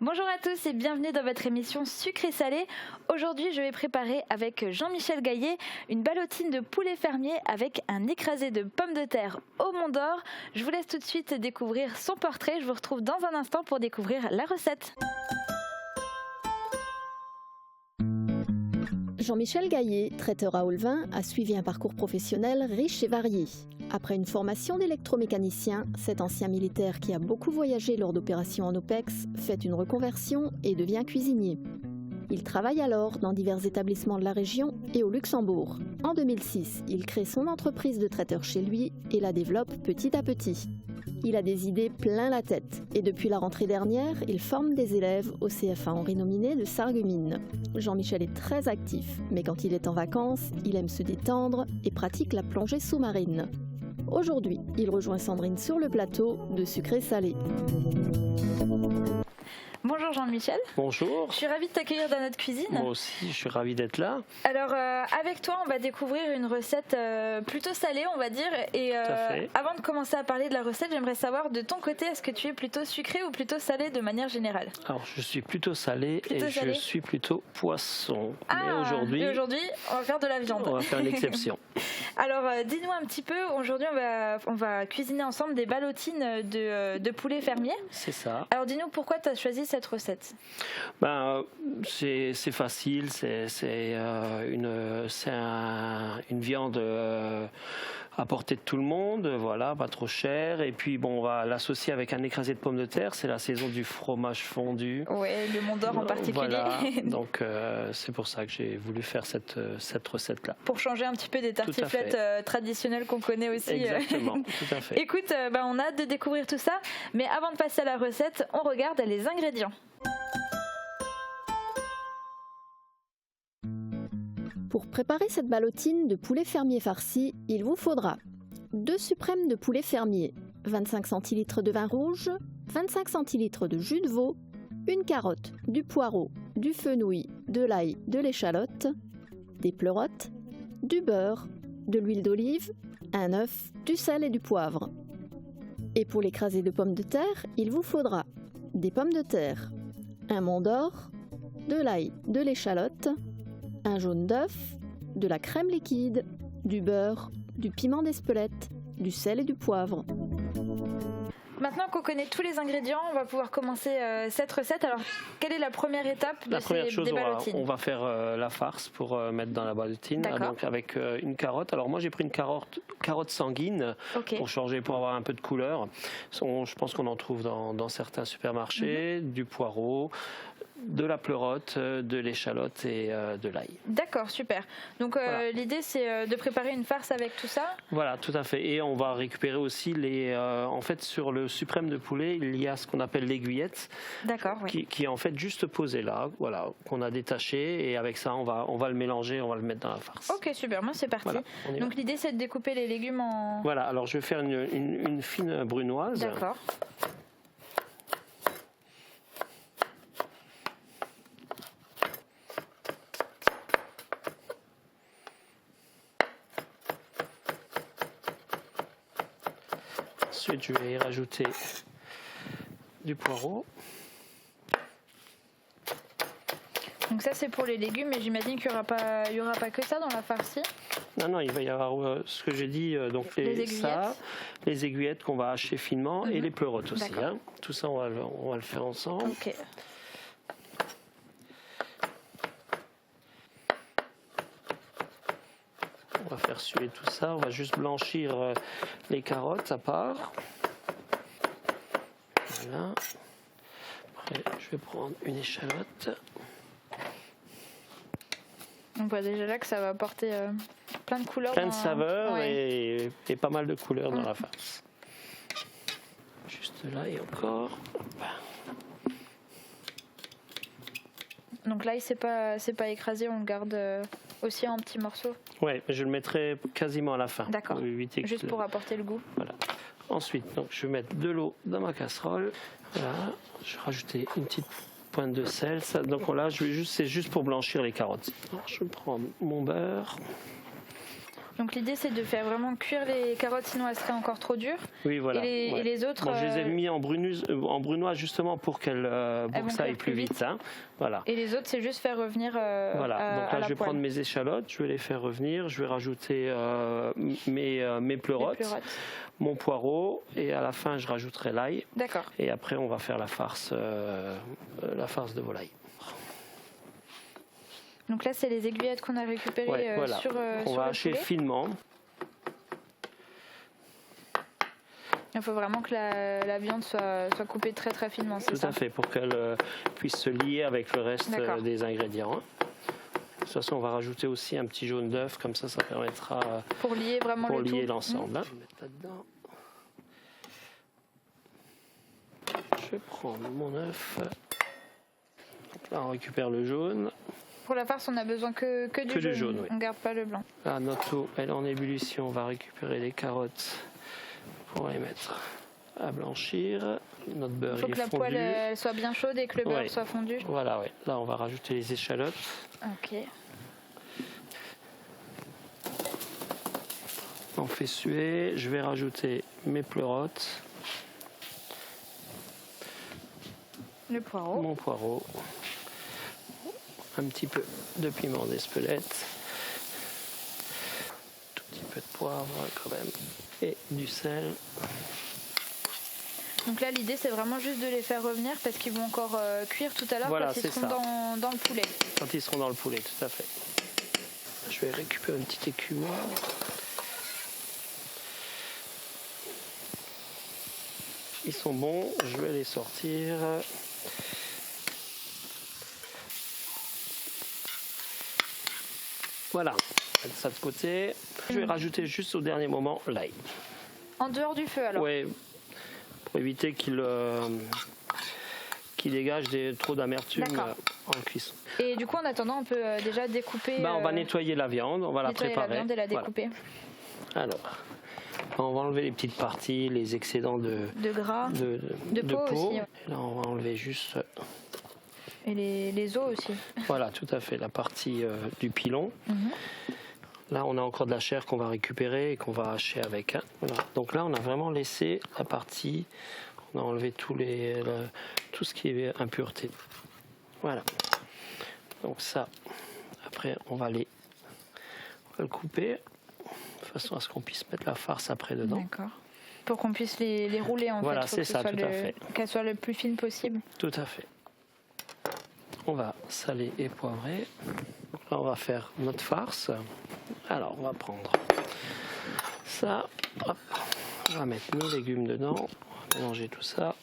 Bonjour à tous et bienvenue dans votre émission Sucré Salé. Aujourd'hui, je vais préparer avec Jean-Michel Gaillet une ballotine de poulet fermier avec un écrasé de pommes de terre au Mont d'Or. Je vous laisse tout de suite découvrir son portrait. Je vous retrouve dans un instant pour découvrir la recette. Jean-Michel Gaillet, traiteur à Olvin, a suivi un parcours professionnel riche et varié. Après une formation d'électromécanicien, cet ancien militaire qui a beaucoup voyagé lors d'opérations en OPEX fait une reconversion et devient cuisinier. Il travaille alors dans divers établissements de la région et au Luxembourg. En 2006, il crée son entreprise de traiteur chez lui et la développe petit à petit. Il a des idées plein la tête et depuis la rentrée dernière, il forme des élèves au CFA Henri Nominé de Sarreguemines. Jean-Michel est très actif, mais quand il est en vacances, il aime se détendre et pratique la plongée sous-marine. Aujourd'hui, il rejoint Sandrine sur le plateau de Sucré Salé. Bonjour Jean-Michel. Bonjour. Je suis ravie de t'accueillir dans notre cuisine. Moi aussi, je suis ravi d'être là. Alors, avec toi, on va découvrir une recette plutôt salée, on va dire. Et avant de commencer à parler de la recette, j'aimerais savoir de ton côté, est-ce que tu es plutôt sucré ou plutôt salé de manière générale? Alors, je suis plutôt salé je suis plutôt poisson. Mais aujourd'hui, on va faire de la viande. On va faire une exception. Alors, dis-nous un petit peu, aujourd'hui, on va cuisiner ensemble des ballotines de poulet fermier. C'est ça. Alors, dis-nous pourquoi tu as choisi cette recette? C'est facile, c'est une viande à portée de tout le monde, voilà, pas trop cher. Et puis bon, on va l'associer avec un écrasé de pommes de terre, c'est la saison du fromage fondu. Oui, le Mont d'Or en particulier. Voilà, donc c'est pour ça que j'ai voulu faire cette recette-là. Pour changer un petit peu des tartiflettes traditionnelles qu'on connaît aussi. Exactement, tout à fait. Écoute, on a hâte de découvrir tout ça, mais avant de passer à la recette, on regarde les ingrédients. Pour préparer cette ballotine de poulet fermier farci, il vous faudra 2 suprêmes de poulet fermier, 25 centilitres de vin rouge, 25 centilitres de jus de veau, une carotte, du poireau, du fenouil, de l'ail, de l'échalote, des pleurotes, du beurre, de l'huile d'olive, un œuf, du sel et du poivre. Et pour l'écrasé de pommes de terre, il vous faudra des pommes de terre, un Mont d'Or, de l'ail, de l'échalote, un jaune d'œuf, de la crème liquide, du beurre, du piment d'Espelette, du sel et du poivre. Maintenant qu'on connaît tous les ingrédients, on va pouvoir commencer cette recette. Alors, quelle est la première étape de des ballotines? On va faire la farce pour mettre dans la ballotine. Donc avec une carotte. Alors moi j'ai pris une carotte sanguine pour changer, pour avoir un peu de couleur. Je pense qu'on en trouve dans certains supermarchés. Du poireau, de la pleurote, de l'échalote et de l'ail. D'accord, super. Donc l'idée c'est de préparer une farce avec tout ça. Voilà, tout à fait. Et on va récupérer aussi en fait, sur le suprême de poulet, il y a ce qu'on appelle l'aiguillette. D'accord, oui. Qui est en fait juste posée là, voilà, qu'on a détaché. Et avec ça, on va le mélanger, on va le mettre dans la farce. Ok, super. Moi, c'est parti. Voilà, donc l'idée c'est de découper les légumes en... Voilà, alors je vais faire une fine brunoise. D'accord. Ensuite, je vais y rajouter du poireau. Donc ça, c'est pour les légumes, mais j'imagine qu'il n'y aura pas que ça dans la farcie. Non, il va y avoir ce que j'ai dit, donc les aiguillettes qu'on va hacher finement et les pleurotes aussi. Hein. Tout ça, on va le faire ensemble. Ok. On va faire suer tout ça. On va juste blanchir les carottes à part. Voilà. Après, je vais prendre une échalote. On voit déjà là que ça va apporter plein de couleurs. Plein de saveurs et pas mal de couleurs dans la farce. Juste là et encore. Donc là, c'est pas écrasé, on le garde aussi en petits morceaux. Ouais, mais je le mettrai quasiment à la fin. D'accord. Juste pour apporter le goût. Voilà. Ensuite, donc, je vais mettre de l'eau dans ma casserole. Voilà. Je vais rajouter une petite pointe de sel. Ça, donc là, c'est juste pour blanchir les carottes. Alors, je vais prendre mon beurre. Donc l'idée c'est de faire vraiment cuire les carottes, sinon elles seraient encore trop dures. Oui, voilà. Et les autres. Bon, je les ai mis en brunoise justement pour que ça aille plus vite. Hein. Voilà. Et les autres, c'est juste faire revenir. Voilà. Donc là, je vais prendre mes échalotes, je vais les faire revenir. Je vais rajouter mes pleurotes, mon poireau, et à la fin, je rajouterai l'ail. D'accord. Et après, on va faire la farce de volaille. Donc là, c'est les aiguillettes qu'on a récupérées sur on va hacher finement. Il faut vraiment que la viande soit coupée très très finement. Tout à fait, pour qu'elle puisse se lier avec le reste des ingrédients. De toute façon, on va rajouter aussi un petit jaune d'œuf, comme ça permettra pour lier vraiment l'ensemble. Je vais mettre là-dedans. Je vais prendre mon œuf. Donc là, on récupère le jaune. Pour la farce, on n'a besoin que du jaune. On ne garde pas le blanc. Là, notre eau, elle est en ébullition. On va récupérer les carottes pour les mettre à blanchir. Notre beurre est fondu. Il faut que la poêle elle soit bien chaude et que le beurre soit fondu. Voilà, ouais. Là, on va rajouter les échalotes. Ok. On fait suer. Je vais rajouter mes pleurotes. Le poireau. Mon poireau. Un petit peu de piment d'Espelette, tout petit peu de poivre quand même, et du sel. Donc là, l'idée, c'est vraiment juste de les faire revenir parce qu'ils vont encore cuire tout à l'heure quand ils seront dans le poulet. Quand ils seront dans le poulet, tout à fait. Je vais récupérer une petite écume. Ils sont bons, je vais les sortir. Voilà, mettre ça de côté. Je vais rajouter juste au dernier moment l'ail. En dehors du feu alors? Oui, pour éviter qu'il dégage trop d'amertume en cuisson. Et du coup, en attendant, on peut déjà découper... On va nettoyer la viande, on va la préparer. La viande et la découper. Voilà. Alors, on va enlever les petites parties, les excédents de gras, de peau. Aussi. Et là, on va enlever juste... Et les os aussi. Voilà, tout à fait, la partie du pilon. Là, on a encore de la chair qu'on va récupérer et qu'on va hacher avec. Hein. Voilà. Donc là, on a vraiment laissé la partie, on a enlevé tout ce qui est impureté. Voilà. Donc ça, après, on va le couper de façon à ce qu'on puisse mettre la farce après dedans. D'accord. Pour qu'on puisse les rouler en fait. Voilà, c'est ça, tout à fait. Qu'elles soient le plus fines possible. Tout à fait. On va saler et poivrer. Donc là, on va faire notre farce. Alors, on va prendre ça. Hop. On va mettre nos légumes dedans. On va mélanger tout ça.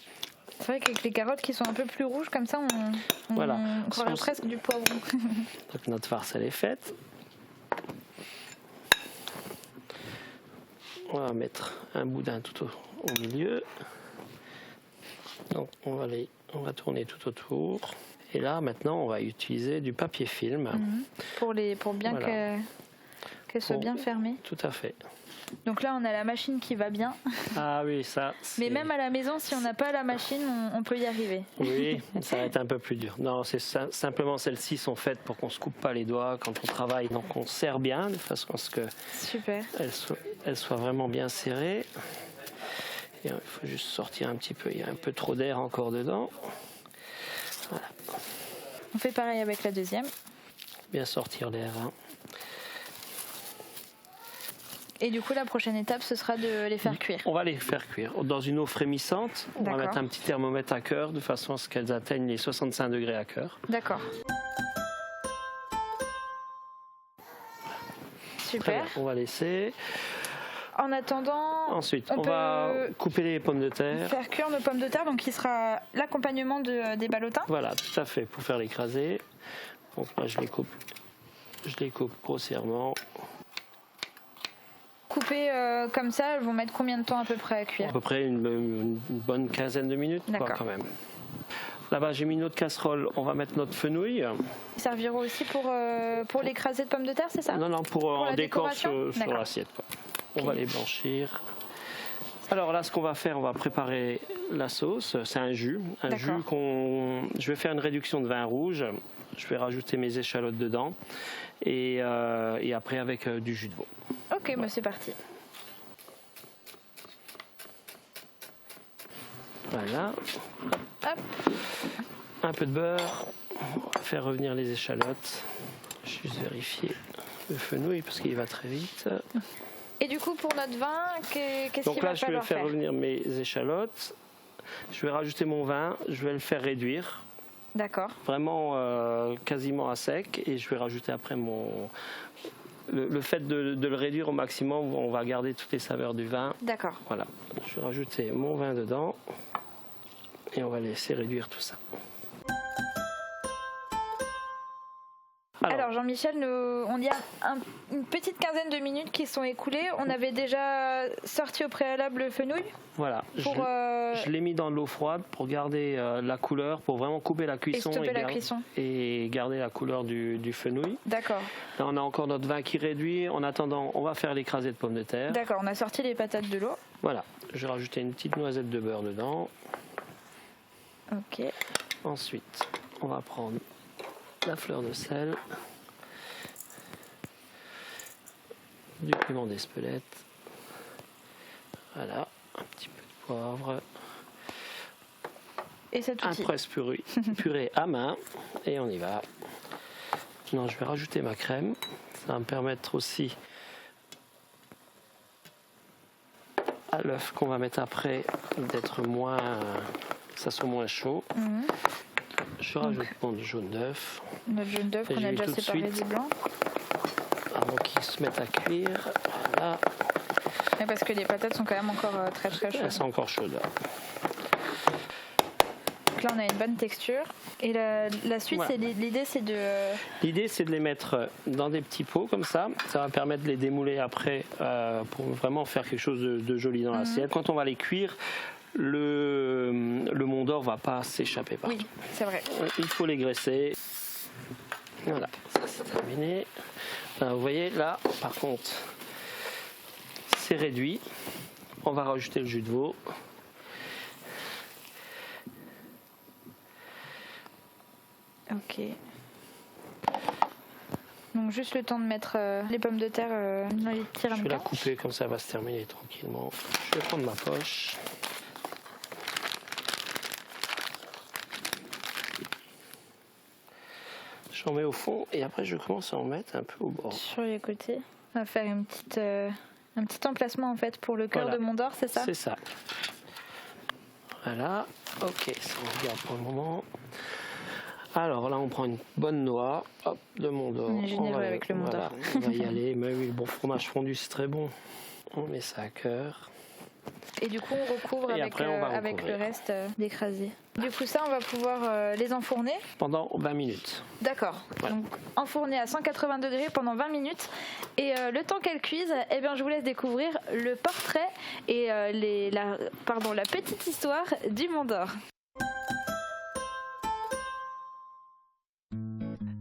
C'est vrai qu'avec les carottes qui sont un peu plus rouges comme ça, on croirait presque du poivron. Donc notre farce elle est faite. On va mettre un boudin tout au milieu. Donc on va tourner tout autour. Et là maintenant on va utiliser du papier film. Pour bien voilà. qu'elle soit bien fermée. Tout à fait. Donc là on a la machine qui va bien. Ah oui, ça. Mais même à la maison, si on n'a pas la machine, on peut y arriver. Oui, ça va être un peu plus dur. Non, c'est simplement celles-ci sont faites pour qu'on se coupe pas les doigts quand on travaille. Donc on serre bien de façon à ce que elles soient vraiment bien serrées. Et il faut juste sortir un petit peu. Il y a un peu trop d'air encore dedans. Voilà. On fait pareil avec la deuxième. Bien sortir l'air. Hein. Et du coup, la prochaine étape, ce sera de les faire cuire. On va les faire cuire dans une eau frémissante. On va mettre un petit thermomètre à cœur de façon à ce qu'elles atteignent les 65 degrés à cœur. D'accord. Super. On va laisser. En attendant, ensuite, on va couper les pommes de terre. Faire cuire nos pommes de terre, donc qui sera l'accompagnement des ballotins. Voilà, tout à fait, pour faire l'écraser. Donc là, je les coupe grossièrement. Coupées comme ça, elles vont mettre combien de temps à peu près à cuire? À peu près une bonne quinzaine de minutes, quoi, quand même. Là-bas, j'ai mis notre casserole, on va mettre notre fenouil. Ils serviront aussi pour l'écraser de pommes de terre, c'est ça? Non, pour en décor sur l'assiette. On va les blanchir. Alors là, ce qu'on va faire, on va préparer la sauce. C'est un jus je vais faire une réduction de vin rouge. Je vais rajouter mes échalotes dedans et après avec du jus de veau. Ok, bah c'est parti. Voilà. Hop. Un peu de beurre. On va faire revenir les échalotes. Juste vérifier le fenouil parce qu'il va très vite. Et du coup, pour notre vin, qu'est-ce qu'il va falloir faire? Donc là, je vais faire revenir mes échalotes. Je vais rajouter mon vin. Je vais le faire réduire. D'accord. Vraiment quasiment à sec. Et je vais rajouter après le fait de le réduire au maximum, on va garder toutes les saveurs du vin. D'accord. Voilà. Je vais rajouter mon vin dedans. Et on va laisser réduire tout ça. Alors Jean-Michel, on y a une petite quinzaine de minutes qui sont écoulées. On avait déjà sorti au préalable le fenouil. Voilà, je l'ai mis dans de l'eau froide pour garder la couleur, pour vraiment couper la cuisson et garder la couleur du fenouil. D'accord. Là, on a encore notre vin qui réduit. En attendant, on va faire l'écrasé de pommes de terre. D'accord, on a sorti les patates de l'eau. Voilà, je vais rajouter une petite noisette de beurre dedans. Ok. Ensuite, on va prendre la fleur de sel, du piment d'Espelette, voilà, un petit peu de poivre, et cet outil. un presse-purée à main, et on y va. Non, je vais rajouter ma crème, ça va me permettre aussi à l'œuf qu'on va mettre après d'être ça soit moins chaud. Je rajoute mon jaune d'œuf. Notre jaune d'œuf qu'on a déjà séparé du blanc. Avant qu'ils se mettent à cuire. Voilà. Et parce que les patates sont quand même encore très chaudes. Elles sont encore chaudes. Donc là on a une bonne texture. Et la suite, voilà. L'idée c'est de... L'idée c'est de les mettre dans des petits pots comme ça. Ça va permettre de les démouler après pour vraiment faire quelque chose de joli dans l'assiette. Quand on va les cuire, le Mont d'Or va pas s'échapper partout. Oui, c'est vrai. Il faut les graisser. Voilà, ça c'est terminé. Là, vous voyez, là, par contre, c'est réduit. On va rajouter le jus de veau. Ok. Donc juste le temps de mettre les pommes de terre dans les petits ramequins. Je vais la couper comme ça, elle va se terminer tranquillement. Je vais prendre ma poche. J'en mets au fond et après je commence à en mettre un peu au bord. Sur les côtés. On va faire un petit emplacement en fait pour le cœur de Mont d'Or, c'est ça? C'est ça. Voilà. Ok, ça on regarde pour le moment. Alors là on prend une bonne noix, hop, de Mont d'Or. On est généreux avec le Mont d'Or. On va y aller. Mais oui, le bon fromage fondu c'est très bon. On met ça à cœur. Et du coup, on recouvre Et avec, après, on va avec le recouvrir. reste d'écrasé. Du coup, ça, on va pouvoir les enfourner. Pendant 20 minutes. D'accord. Voilà. Donc, enfourner à 180 degrés pendant 20 minutes. Et le temps qu'elles cuisent, eh bien, je vous laisse découvrir le portrait et la petite histoire du Mont d'Or.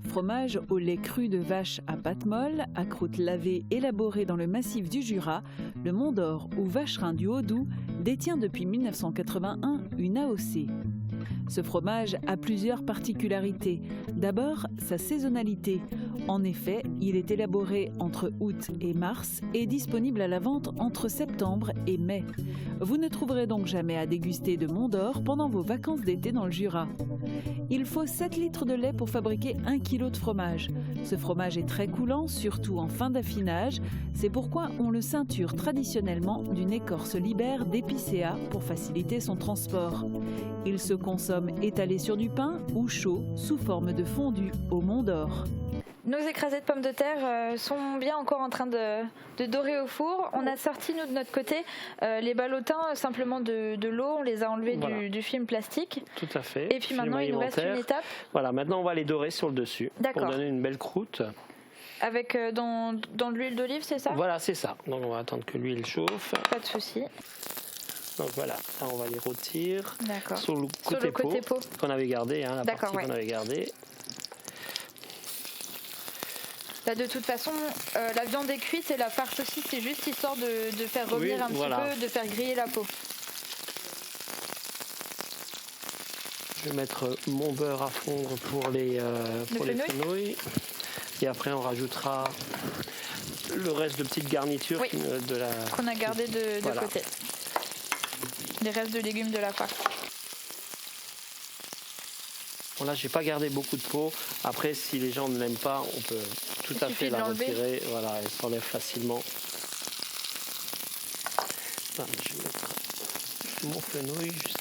Fromage au lait cru de vache à pâte molle, à croûte lavée élaboré dans le massif du Jura, le Mont d'Or ou Vacherin du Haut-Doubs détient depuis 1981 une AOC. Ce fromage a plusieurs particularités. D'abord, sa saisonnalité. En effet, il est élaboré entre août et mars et disponible à la vente entre septembre et mai. Vous ne trouverez donc jamais à déguster de Mont d'Or pendant vos vacances d'été dans le Jura. Il faut 7 litres de lait pour fabriquer 1 kg de fromage. Ce fromage est très coulant, surtout en fin d'affinage. C'est pourquoi on le ceinture traditionnellement d'une écorce libère d'épicéa pour faciliter son transport. Il se consomme étalé sur du pain ou chaud sous forme de fondu au Mont d'Or. Nos écrasés de pommes de terre sont bien encore en train de dorer au four. On a sorti, nous, de notre côté, les ballotins simplement de l'eau. On les a enlevés du film plastique. Tout à fait. Et puis maintenant, il nous reste une étape. Voilà, maintenant on va les dorer sur le dessus pour D'accord. donner une belle croûte. Avec dans de l'huile d'olive, c'est ça? Voilà, c'est ça. Donc on va attendre que l'huile chauffe. Pas de souci. Donc voilà, là on va les rôtir sur le côté pot qu'on avait gardé, la D'accord, partie qu'on avait gardée. Là, de toute façon, la viande est cuite et la farce aussi, c'est juste histoire de faire revenir un petit peu, de faire griller la peau. Je vais mettre mon beurre à fondre pour les fenouilles. Et après, on rajoutera le reste de petites garnitures qu'on a gardé de côté. Les restes de légumes de la farce. Bon, là, j'ai pas gardé beaucoup de peau. Après, si les gens ne l'aiment pas, on peut tout à fait la retirer. Voilà, elle s'enlève facilement. Voilà, je vais mettre mon fenouil juste.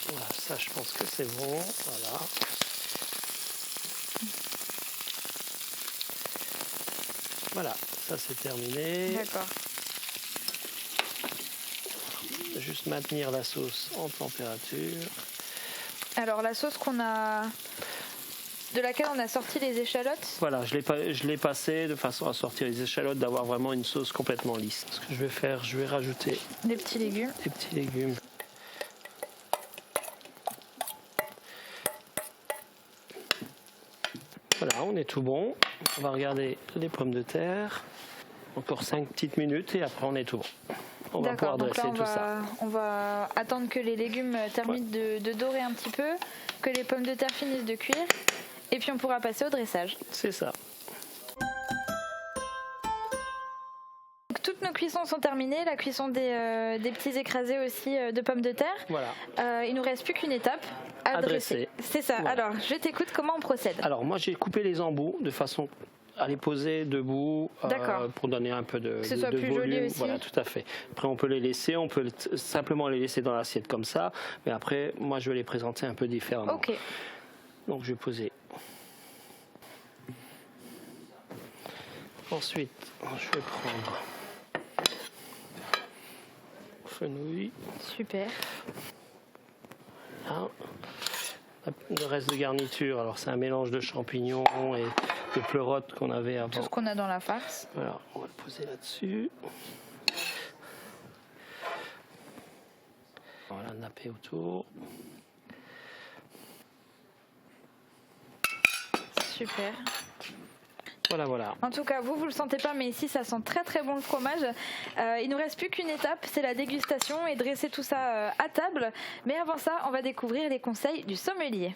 Voilà, ça, je pense que c'est bon. Voilà. Voilà, ça c'est terminé. D'accord. Juste maintenir la sauce en température. Alors la sauce de laquelle on a sorti les échalotes. Voilà, je l'ai passé de façon à sortir les échalotes, d'avoir vraiment une sauce complètement lisse. Ce que je vais faire, je vais rajouter des petits légumes. Des petits légumes. Voilà, on est tout bon. On va regarder les pommes de terre. Encore 5 petites minutes et après on est tout bon. On va pouvoir dresser tout ça. On va attendre que les légumes terminent de dorer un petit peu, que les pommes de terre finissent de cuire, et puis on pourra passer au dressage. C'est ça. Donc, toutes nos cuissons sont terminées, la cuisson des petits écrasés aussi de pommes de terre. Voilà. Il nous reste plus qu'une étape à dresser. C'est ça. Voilà. Alors, je t'écoute, comment on procède? Alors, moi j'ai coupé les embouts de façon à les poser debout pour donner un peu de, que ce soit plus volume. joli aussi. Voilà, tout à fait. Après, on peut les laisser, on peut simplement les laisser dans l'assiette comme ça. Mais après, moi, je vais les présenter un peu différemment. Ok. Donc, je vais poser. Ensuite, je vais prendre fenouil. Super. Là. Le reste de garniture, alors c'est un mélange de champignons et de pleurotes qu'on avait avant. Tout ce qu'on a dans la farce. Voilà, on va le poser là-dessus. Voilà, napper autour. Super. Voilà, voilà. En tout cas, vous le sentez pas, mais ici, ça sent très très bon le fromage. Il nous reste plus qu'une étape, c'est la dégustation et dresser tout ça à table. Mais avant ça, on va découvrir les conseils du sommelier.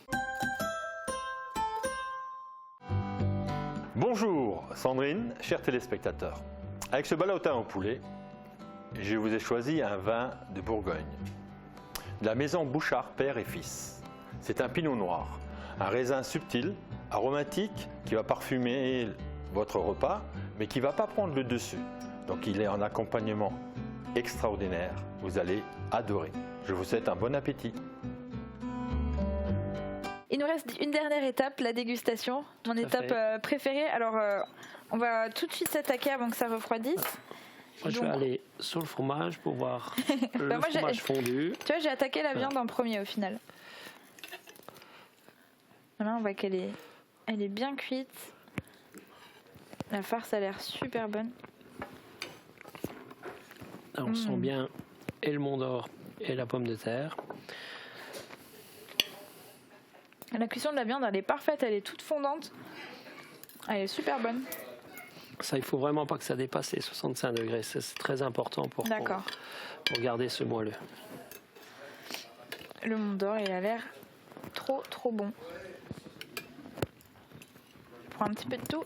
Bonjour Sandrine, chers téléspectateurs. Avec ce ballotin au poulet, je vous ai choisi un vin de Bourgogne. De la maison Bouchard Père et Fils. C'est un pinot noir, un raisin subtil, aromatique, qui va parfumer votre repas, mais qui ne va pas prendre le dessus. Donc il est en accompagnement extraordinaire. Vous allez adorer. Je vous souhaite un bon appétit. Il nous reste une dernière étape, la dégustation, mon étape préférée. Alors, on va tout de suite s'attaquer avant que ça refroidisse. Moi, je vais aller sur le fromage pour voir le moi, fromage fondu. Tu vois, j'ai attaqué la viande en premier au final. Voilà, on voit qu'elle est bien cuite. La farce a l'air super bonne. Alors, on sent bien et le Mont d'Or et la pomme de terre. La cuisson de la viande, elle est parfaite, elle est toute fondante. Elle est super bonne. Ça, il faut vraiment pas que ça dépasse les 65 degrés. C'est très important pour garder ce moelleux. Le Mont d'Or, il a l'air trop bon. Je prends un petit peu de tout.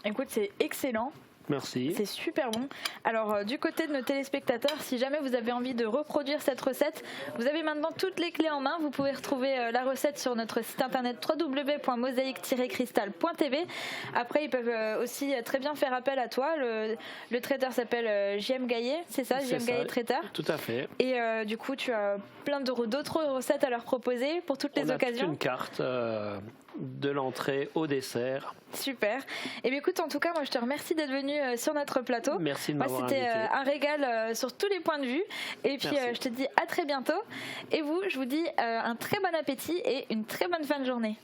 Écoute, c'est excellent. Merci. C'est super bon. Alors, du côté de nos téléspectateurs, si jamais vous avez envie de reproduire cette recette, vous avez maintenant toutes les clés en main. Vous pouvez retrouver la recette sur notre site internet www.mosaïque-cristal.tv. Après, ils peuvent aussi très bien faire appel à toi. Le traiteur s'appelle JM Gaillet, c'est ça, JM Gaillet traiteur. Tout à fait. Et du coup, tu as plein d'autres recettes à leur proposer pour toutes les occasions. On a toute une carte de l'entrée au dessert. Super. Et bien écoute, en tout cas, moi je te remercie d'être venu sur notre plateau. Merci de m'avoir invité. C'était un régal sur tous les points de vue. Et puis je te dis à très bientôt. Et vous, je vous dis un très bon appétit et une très bonne fin de journée.